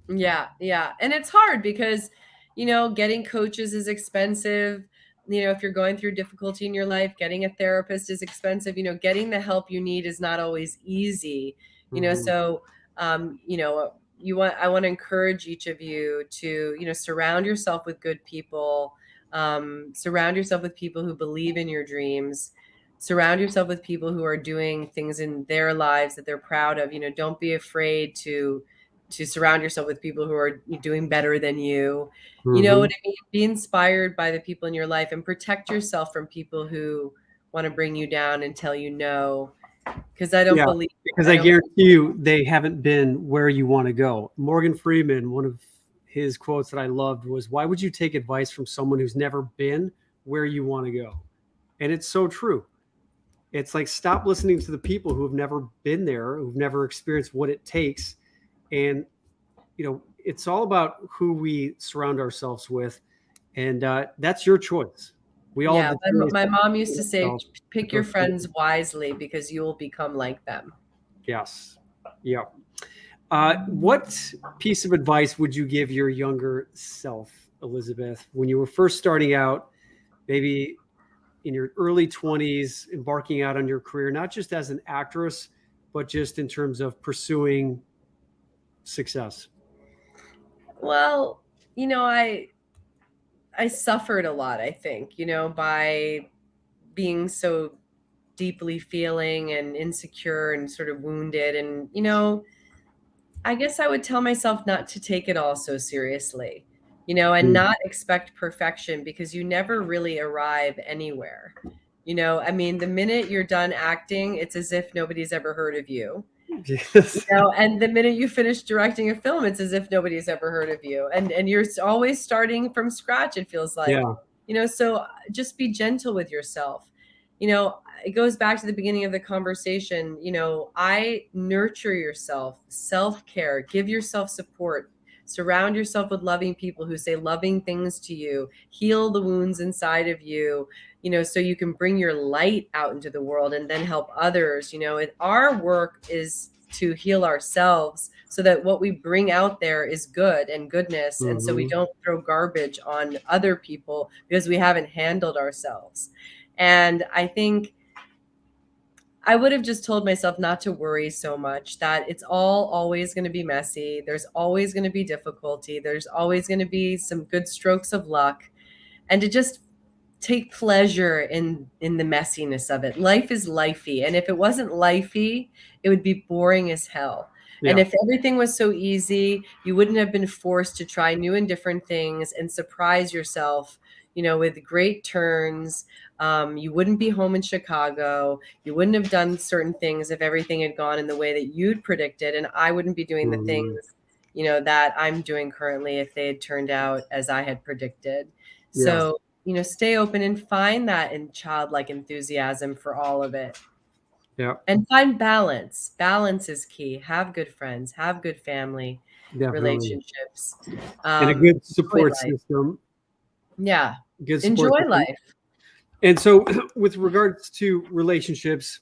Yeah, yeah. And it's hard because, getting coaches is expensive. If you're going through difficulty in your life, getting a therapist is expensive. Getting the help you need is not always easy. Mhm. So I want to encourage each of you to, surround yourself with good people. Surround yourself with people who believe in your dreams. Surround yourself with people who are doing things in their lives that they're proud of. Don't be afraid to surround yourself with people who are doing better than you. You know what Mhm. I mean? Be inspired by the people in your life, and protect yourself from people who want to bring you down and tell you no. Because Yeah, because I I don't guarantee you they haven't been where you want to go. Morgan Freeman, one of his quotes that I loved was, "Why would you take advice from someone who's never been where you want to go?" And it's so true. It's like, stop listening to the people who have never been there, who've never experienced what it takes. And it's all about who we surround ourselves with, and that's your choice. We all Yeah, have the choice my mom used to say, ourselves to pick your go forward. friends wisely because you will become like them. Yes. Yeah. What piece of advice would you give your younger self, Elizabeth, when you were first starting out, maybe in your early 20s, embarking out on your career, not just as an actress, but just in terms of pursuing success? Well, I suffered a lot, I think, by being so deeply feeling and insecure and sort of wounded. And, I guess I would tell myself not to take it all so seriously, and Mm. not expect perfection, because you never really arrive anywhere. I mean, the minute you're done acting, it's as if nobody's ever heard of you. Yes. And the minute you finish directing a film, it's as if nobody's ever heard of you, and you're always starting from scratch, it feels like. Yeah. So just be gentle with yourself. It goes back to the beginning of the conversation. I nurture yourself, self-care, give yourself support, surround yourself with loving people who say loving things to you, heal the wounds inside of you, so you can bring your light out into the world and then help others. Our work is to heal ourselves so that what we bring out there is good and goodness. And so we don't throw garbage on other people because we haven't handled ourselves. And I think I would have just told myself not to worry so much, that it's always going to be messy. There's always going to be difficulty. There's always going to be some good strokes of luck, and to just take pleasure in the messiness of it. Life is lifey. And if it wasn't lifey, it would be boring as hell. Yeah. And if everything was so easy, you wouldn't have been forced to try new and different things and surprise yourself, with great turns. You wouldn't be home in Chicago. You wouldn't have done certain things if everything had gone in the way that you'd predicted. And I wouldn't be doing the things, that I'm doing currently if they had turned out as I had predicted. Yeah. So, stay open and find that in childlike enthusiasm for all of it. Yeah. And find balance. Balance is key. Have good friends, have good family relationships. And a good support system. Yeah. Good support Enjoy system. life. And so with regards to relationships,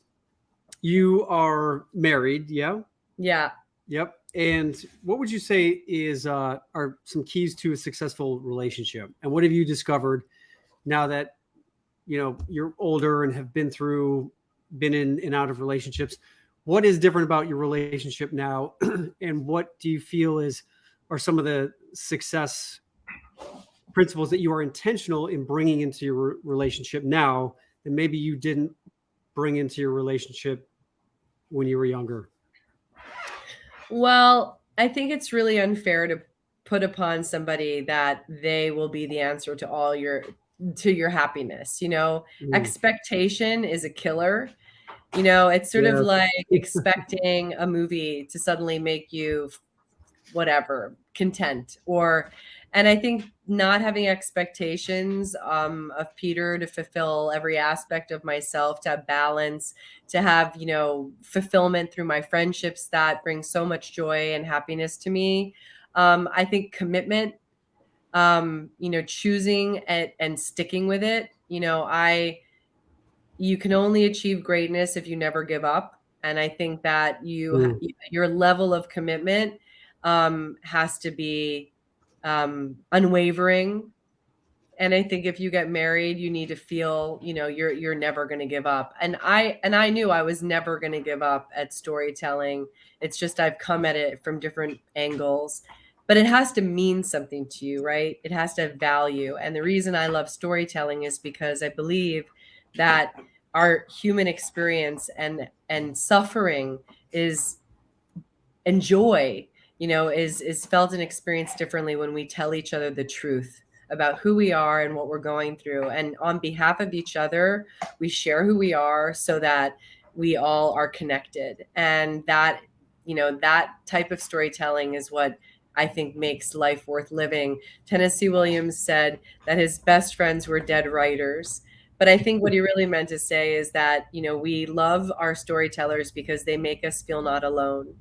you are married, yeah? Yeah. Yep. And what would you say are some keys to a successful relationship? And what have you discovered now that you're older and have been in and out of relationships? What is different about your relationship now, and what do you feel are some of the success principles that you are intentional in bringing into your relationship now that maybe you didn't bring into your relationship when you were younger? Well, I think it's really unfair to put upon somebody that they will be the answer to your happiness. Expectation is a killer. It's sort of like expecting a movie to suddenly make you whatever content, and I think not having expectations of Peter to fulfill every aspect of myself, to have balance, to have fulfillment through my friendships that bring so much joy and happiness to me. I think commitment, choosing and sticking with it. You can only achieve greatness if you never give up. And I think that your level of commitment has to be unwavering. And I think if you get married, you need to feel, you're never going to give up. And I knew I was never going to give up at storytelling. It's just I've come at it from different angles. But it has to mean something to you, right? It has to have value. And the reason I love storytelling is because I believe that our human experience and suffering and joy, is felt and experienced differently when we tell each other the truth about who we are and what we're going through. And on behalf of each other, we share who we are so that we all are connected. And that type of storytelling is what I think makes life worth living. Tennessee Williams said that his best friends were dead writers. But I think what he really meant to say is that, we love our storytellers because they make us feel not alone.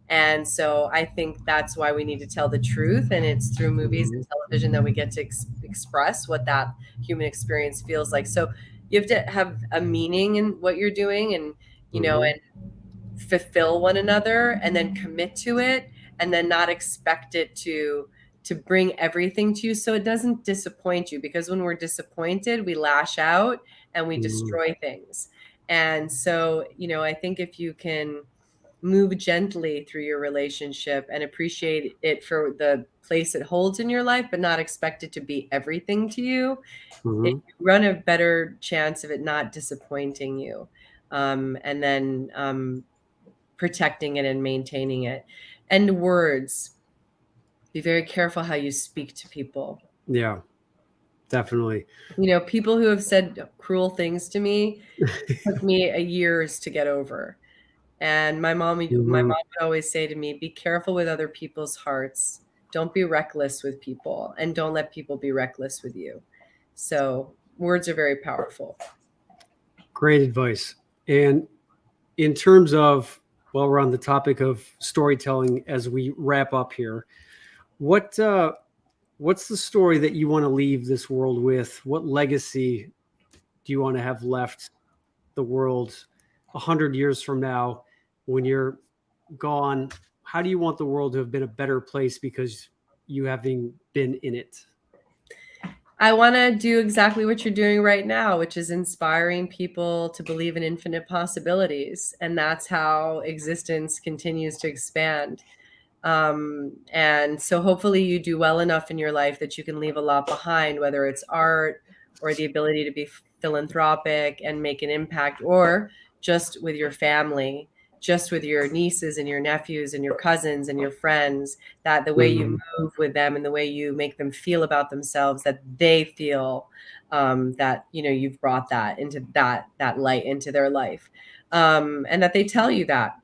And so I think that's why we need to tell the truth. And it's through movies and television that we get to express what that human experience feels like. So you have to have a meaning in what you're doing and, and fulfill one another and then commit to it and then not expect it to bring everything to you so it doesn't disappoint you, because when we're disappointed, we lash out and we destroy things. And so, I think if you can move gently through your relationship and appreciate it for the place it holds in your life, but not expect it to be everything to you, you run a better chance of it not disappointing you. And then protecting it and maintaining it. And words. Be very careful how you speak to people. Yeah, definitely. People who have said cruel things to me took me years to get over. And my mom Mhm. would always say to me, be careful with other people's hearts. Don't be reckless with people, and don't let people be reckless with you. So words are very powerful. Great advice. And in terms of, while we're on the topic of storytelling, as we wrap up here, what what's the story that you want to leave this world with? What legacy do you want to have left the world 100 years from now when you're gone? How do you want the world to have been a better place because you having been in it? I want to do exactly what you're doing right now, which is inspiring people to believe in infinite possibilities. And that's how existence continues to expand. And so hopefully you do well enough in your life that you can leave a lot behind, whether it's art or the ability to be philanthropic and make an impact, or just with your family, just with your nieces and your nephews and your cousins and your friends, that the way you move with them and the way you make them feel about themselves, that they feel that, you know, you've brought that into that light into their life. And that they tell you that,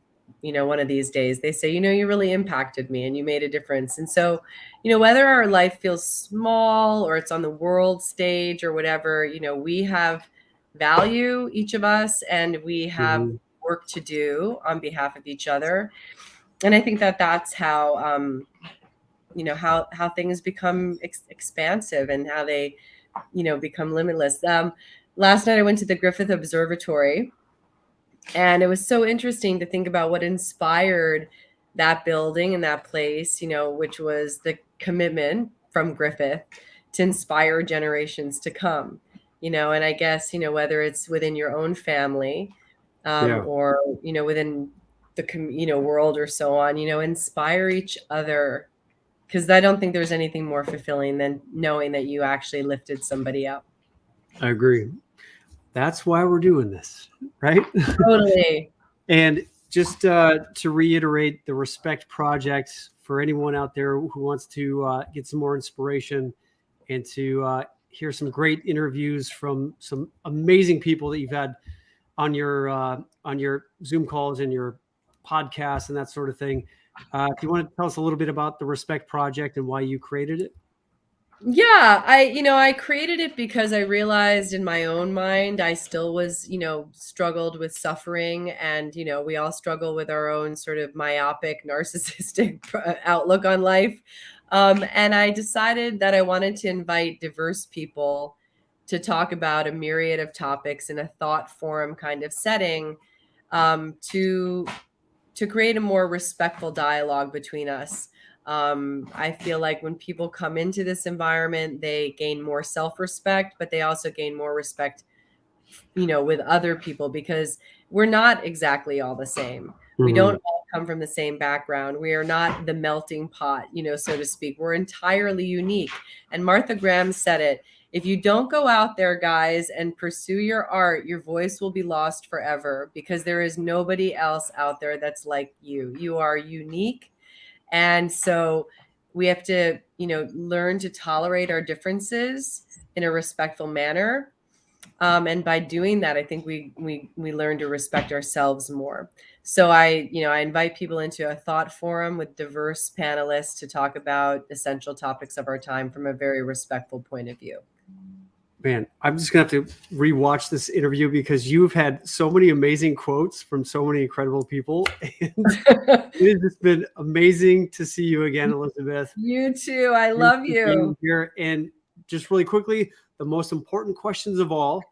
you know, one of these days they say, you know, you really impacted me and you made a difference. And so, you know, whether our life feels small or it's on the world stage or whatever, you know, we have value, each of us, and we have Mhm. work to do on behalf of each other. And I think that that's how, you know, how things become expansive, and how they, you know, become limitless. Last night I went to the Griffith Observatory, and it was so interesting to think about what inspired that building and that place, you know, which was the commitment from Griffith to inspire generations to come, you know. And I guess, you know, whether it's within your own family, Yeah, or, you know, within the, you know, world or so on, you know, inspire each other. Because I don't think there's anything more fulfilling than knowing that you actually lifted somebody up. I agree. That's why we're doing this, right? Totally. And just to reiterate, the Respect Project, for anyone out there who wants to get some more inspiration and to hear some great interviews from some amazing people that you've had on your Zoom calls and your podcasts and that sort of thing. If you want to tell us a little bit about the Respect Project and why you created it. Yeah, you know, I created it because I realized in my own mind, I still was, you know, struggled with suffering. And, you know, we all struggle with our own sort of myopic, narcissistic outlook on life. And I decided that I wanted to invite diverse people to talk about a myriad of topics in a thought forum kind of setting, to create a more respectful dialogue between us. I feel like when people come into this environment, they gain more self-respect, but they also gain more respect, you know, with other people, because we're not exactly all the same. We don't Mhm. all come from the same background. We are not the melting pot, you know, so to speak. We're entirely unique. And Martha Graham said it. If you don't go out there, guys, and pursue your art, your voice will be lost forever, because there is nobody else out there that's like you. You are unique. And so we have to, you know, learn to tolerate our differences in a respectful manner. And by doing that, I think we learn to respect ourselves more. So I invite people into a thought forum with diverse panelists to talk about essential topics of our time from a very respectful point of view. Man, I'm just going to have to rewatch this interview because you've had so many amazing quotes from so many incredible people. And it has just been amazing to see you again, Elisabeth. You too. I Thanks love for being you. here. And just really quickly, the most important questions of all,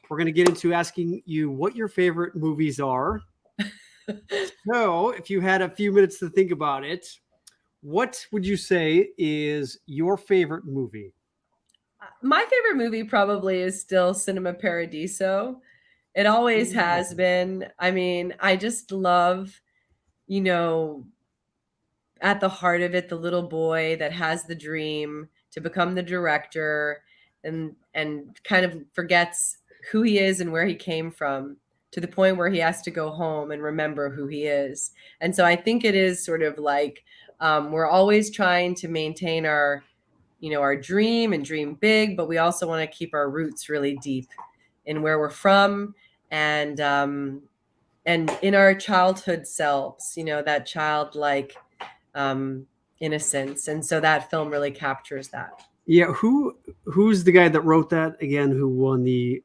we're going to get into asking you what your favorite movies are. So, if you had a few minutes to think about it, what would you say is your favorite movie? My favorite movie probably is still Cinema Paradiso. It always has been. I mean, I just love, you know, at the heart of it, the little boy that has the dream to become the director, and kind of forgets who he is and where he came from, to the point where he has to go home and remember who he is. And so I think it is sort of like, we're always trying to maintain our, you know, our dream and dream big, but we also want to keep our roots really deep in where we're from. And in our childhood selves, that childlike innocence. And so that film really captures that. Yeah, who's the guy that wrote that again? Who won the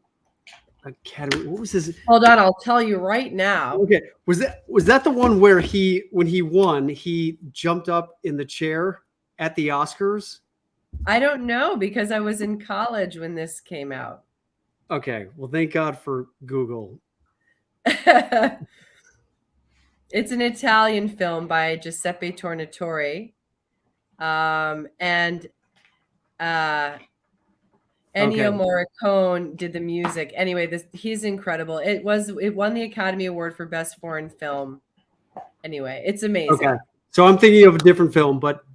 Academy? What was his? Hold on, I'll tell you right now. Okay, was that the one where when he won, he jumped up in the chair at the Oscars? I don't know because I was in college when this came out. Okay, well, thank God for Google. It's an Italian film by Giuseppe Tornatore, and Ennio Morricone did the music. Anyway, he's incredible. It won the Academy Award for Best Foreign Film. Anyway, it's amazing. Okay, so I'm thinking of a different film, but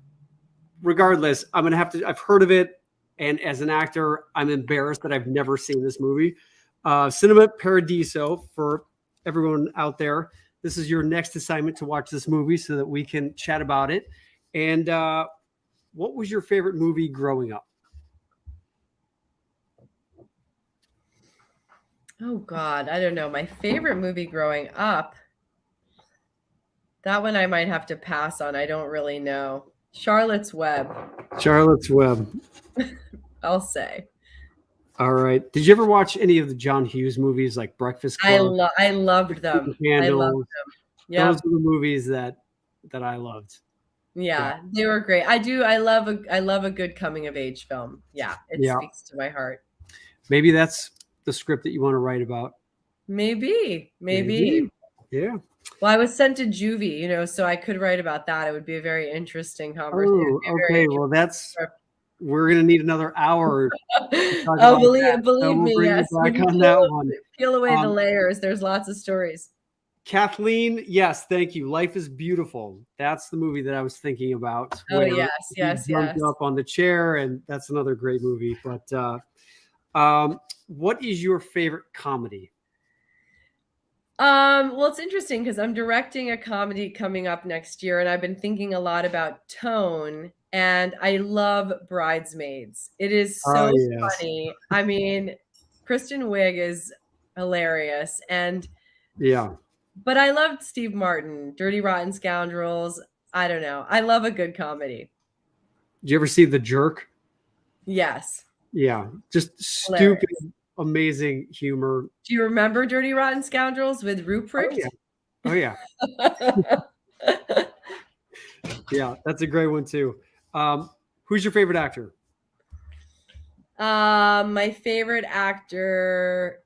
regardless, I'm gonna have to. I've heard of it, and as an actor, I'm embarrassed that I've never seen this movie. Cinema Paradiso, for everyone out there, this is your next assignment to watch this movie so that we can chat about it. And what was your favorite movie growing up? Oh God, I don't know. My favorite movie growing up. That one I might have to pass on. I don't really know. Charlotte's Web. Charlotte's Web. I'll say. All right. Did you ever watch any of the John Hughes movies like Breakfast Club? I loved them. I loved them. Yeah. Those are the movies that I loved. Yeah, they were great. I love a good coming of age film. Yeah, it speaks to my heart. Maybe that's the script that you want to write about. Maybe. Yeah. Well, I was sent to juvie, so I could write about that. It would be a very interesting conversation. Oh, okay. Well, we're going to need another hour. Oh, believe me, yes. One. Peel away the layers. There's lots of stories. Kathleen, yes, thank you. Life is Beautiful. That's the movie that I was thinking about. Oh, yes. Jumped up on the chair, and that's another great movie. But what is your favorite comedy? Well, it's interesting because I'm directing a comedy coming up next year, and I've been thinking a lot about tone, and I love Bridesmaids. It is so funny. I mean, Kristen Wiig is hilarious, and but I loved Steve Martin, Dirty Rotten Scoundrels. I don't know. I love a good comedy. Did you ever see The Jerk? Yes. Yeah, just stupid, amazing humor. Do you remember Dirty Rotten Scoundrels with Ruprecht? Oh yeah. Yeah, that's a great one too. Who's your favorite actor? My favorite actor.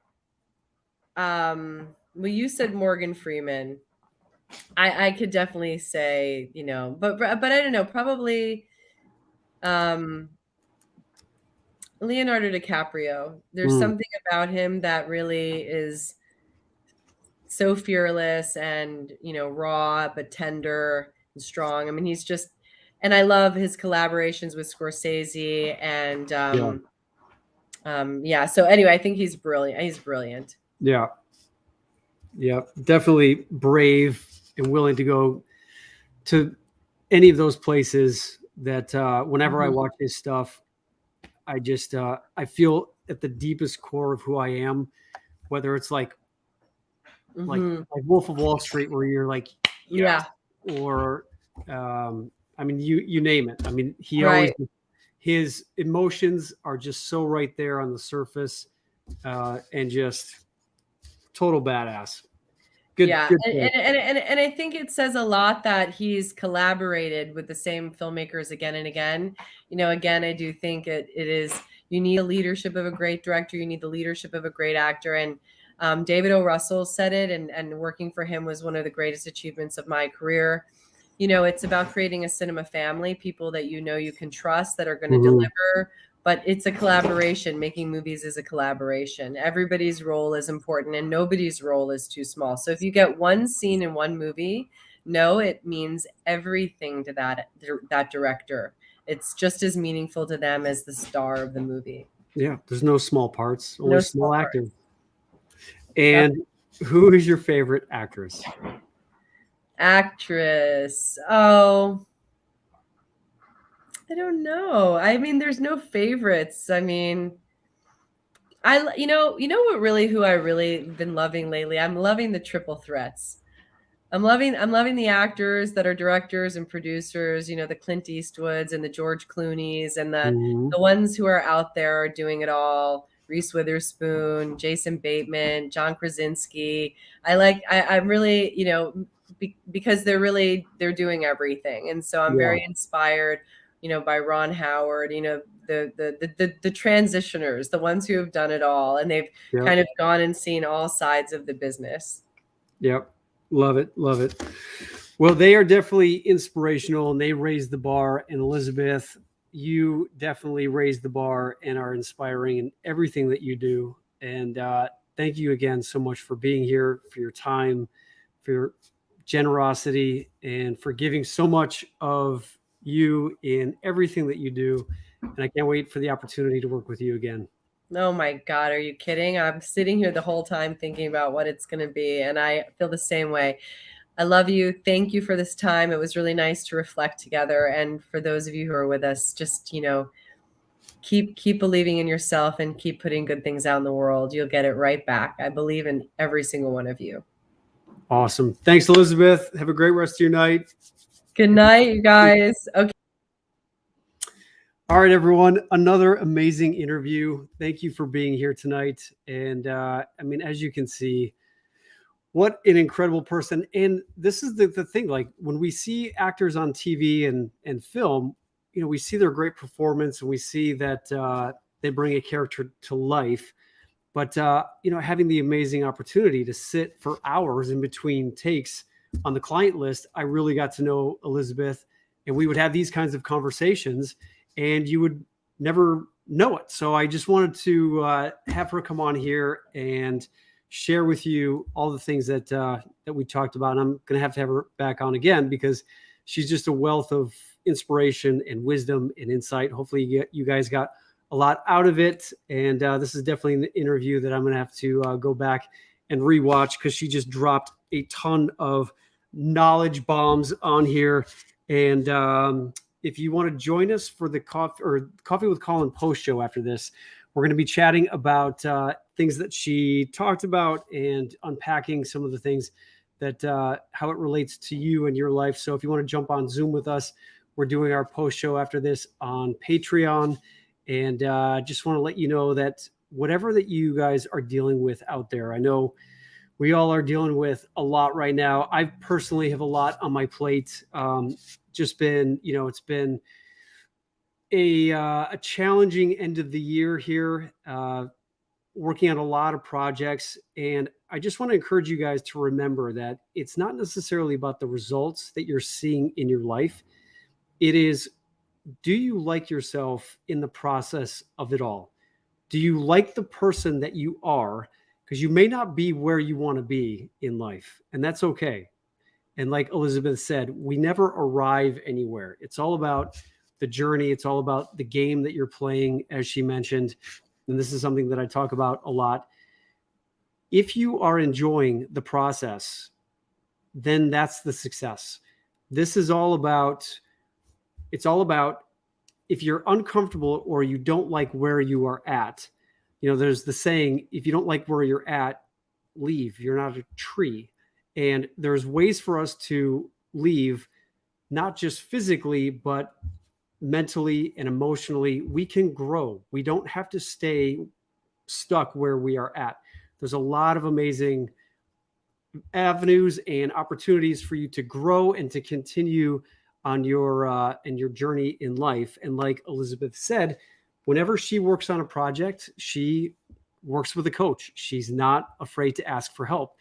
Well, you said Morgan Freeman. I could definitely say, but I don't know, probably Leonardo DiCaprio. There's something about him that really is so fearless and, raw, but tender and strong. I mean, he's just, and I love his collaborations with Scorsese and, so anyway, I think he's brilliant. Yeah, definitely brave and willing to go to any of those places that whenever I watch his stuff, I just I feel at the deepest core of who I am, whether it's like Wolf of Wall Street, where you're like, or I mean, you name it. I mean, he always, his emotions are just so right there on the surface, and just total badass. Good, and I think it says a lot that he's collaborated with the same filmmakers again and again. Again, I do think it is, you need the leadership of a great director, you need the leadership of a great actor, and David O. Russell said it, and working for him was one of the greatest achievements of my career. It's about creating a cinema family, people that you can trust, that are going to deliver. But it's a collaboration. Making movies is a collaboration. Everybody's role is important, and nobody's role is too small. So if you get one scene in one movie, it means everything to that director. It's just as meaningful to them as the star of the movie. Yeah, there's no small parts, only small actors. And who is your favorite actress? Oh, I don't know. I mean, there's no favorites. I mean, who I really been loving lately. I'm loving the triple threats. I'm loving the actors that are directors and producers, the Clint Eastwoods and the George Clooney's and the Mhm. the ones who are out there doing it all. Reese Witherspoon, Jason Bateman, John Krasinski. I'm really, because they're doing everything. And so I'm Yeah. very inspired, by Ron Howard, the transitioners, the ones who have done it all, and they've Yep. kind of gone and seen all sides of the business. Yep. Love it. Love it. Well, they are definitely inspirational and they raised the bar. And Elisabeth, you definitely raised the bar and are inspiring in everything that you do. And thank you again so much for being here, for your time, for your generosity, and for giving so much of you in everything that you do. And I can't wait for the opportunity to work with you again. Oh my God, are you kidding? I'm sitting here the whole time thinking about what it's going to be, and I feel the same way. I love you. Thank you for this time. It was really nice to reflect together. And for those of you who are with us, just, keep believing in yourself and keep putting good things out in the world. You'll get it right back. I believe in every single one of you. Awesome. Thanks, Elisabeth. Have a great rest of your night. Good night, you guys. Okay. All right, everyone. Another amazing interview. Thank you for being here tonight. And as you can see, what an incredible person. And this is the thing, like when we see actors on TV and film, we see their great performance and we see that they bring a character to life. But, having the amazing opportunity to sit for hours in between takes on the client list, I really got to know Elisabeth, and we would have these kinds of conversations and you would never know it. So I just wanted to have her come on here and share with you all the things that we talked about. And I'm going to have her back on again because she's just a wealth of inspiration and wisdom and insight. Hopefully you guys got a lot out of it. And this is definitely an interview that I'm going to have to go back and rewatch because she just dropped a ton of knowledge bombs on here. And if you want to join us for the Coffee with Colin post show after this, we're going to be chatting about things that she talked about and unpacking some of the things that how it relates to you and your life. So if you want to jump on Zoom with us, we're doing our post show after this on Patreon. And just want to let you know that whatever that you guys are dealing with out there, I know we all are dealing with a lot right now. I personally have a lot on my plate. Just been, it's been a challenging end of the year here, working on a lot of projects. And I just want to encourage you guys to remember that it's not necessarily about the results that you're seeing in your life. It is, do you like yourself in the process of it all? Do you like the person that you are? Because you may not be where you want to be in life, and that's okay. And like Elisabeth said, we never arrive anywhere. It's all about the journey. It's all about the game that you're playing, as she mentioned. And this is something that I talk about a lot. If you are enjoying the process, then that's the success. This is all about, it's all about if you're uncomfortable or you don't like where you are at, there's the saying, if you don't like where you're at, leave. You're not a tree. And there's ways for us to leave, not just physically, but mentally and emotionally. We can grow. We don't have to stay stuck where we are at. There's a lot of amazing avenues and opportunities for you to grow and to continue on your journey in life. And like Elisabeth said, whenever she works on a project, she works with a coach. She's not afraid to ask for help.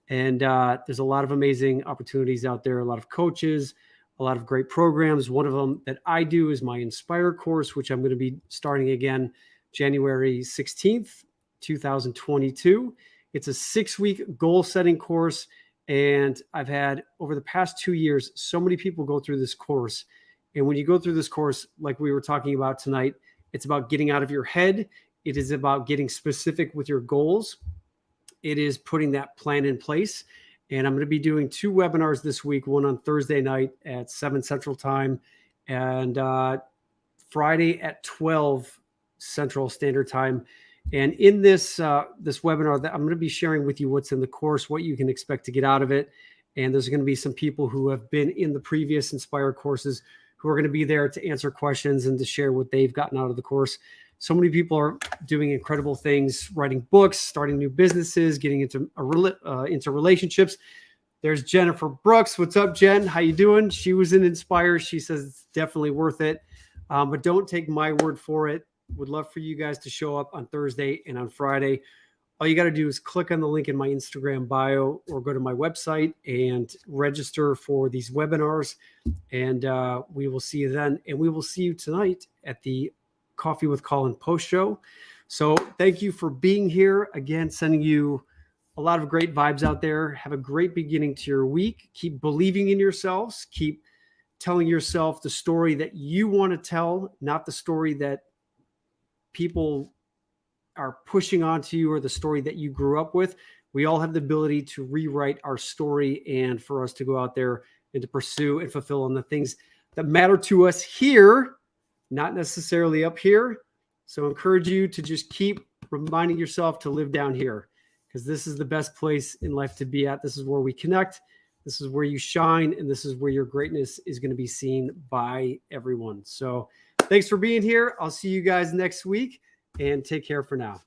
And there's a lot of amazing opportunities out there, a lot of coaches, a lot of great programs. One of them that I do is my Inspire course, which I'm going to be starting again January 16th, 2022. It's a 6-week goal setting course. And I've had over the past 2 years, so many people go through this course. And when you go through this course, like we were talking about tonight, it's about getting out of your head. It is about getting specific with your goals. It is putting that plan in place. And I'm going to be doing 2 webinars this week, one on Thursday night at 7 Central Time and Friday at 12 Central Standard Time. And in this this webinar, that I'm going to be sharing with you what's in the course, what you can expect to get out of it. And there's going to be some people who have been in the previous Inspire courses who are going to be there to answer questions and to share what they've gotten out of the course. So many people are doing incredible things, writing books, starting new businesses, getting into relationships. There's Jennifer Brooks. What's up, Jen? How you doing? She was in Inspire. She says it's definitely worth it. But don't take my word for it. Would love for you guys to show up on Thursday and on Friday. All you got to do is click on the link in my Instagram bio or go to my website and register for these webinars. And we will see you then. And we will see you tonight at the Coffee with Colin post show. So thank you for being here. Again, sending you a lot of great vibes out there. Have a great beginning to your week. Keep believing in yourselves. Keep telling yourself the story that you want to tell, not the story that people are pushing onto you or the story that you grew up with. We all have the ability to rewrite our story and for us to go out there and to pursue and fulfill on the things that matter to us here, not necessarily up here. So I encourage you to just keep reminding yourself to live down here, because this is the best place in life to be at. This is where we connect. This is where you shine. And this is where your greatness is going to be seen by everyone. So thanks for being here. I'll see you guys next week, and take care for now.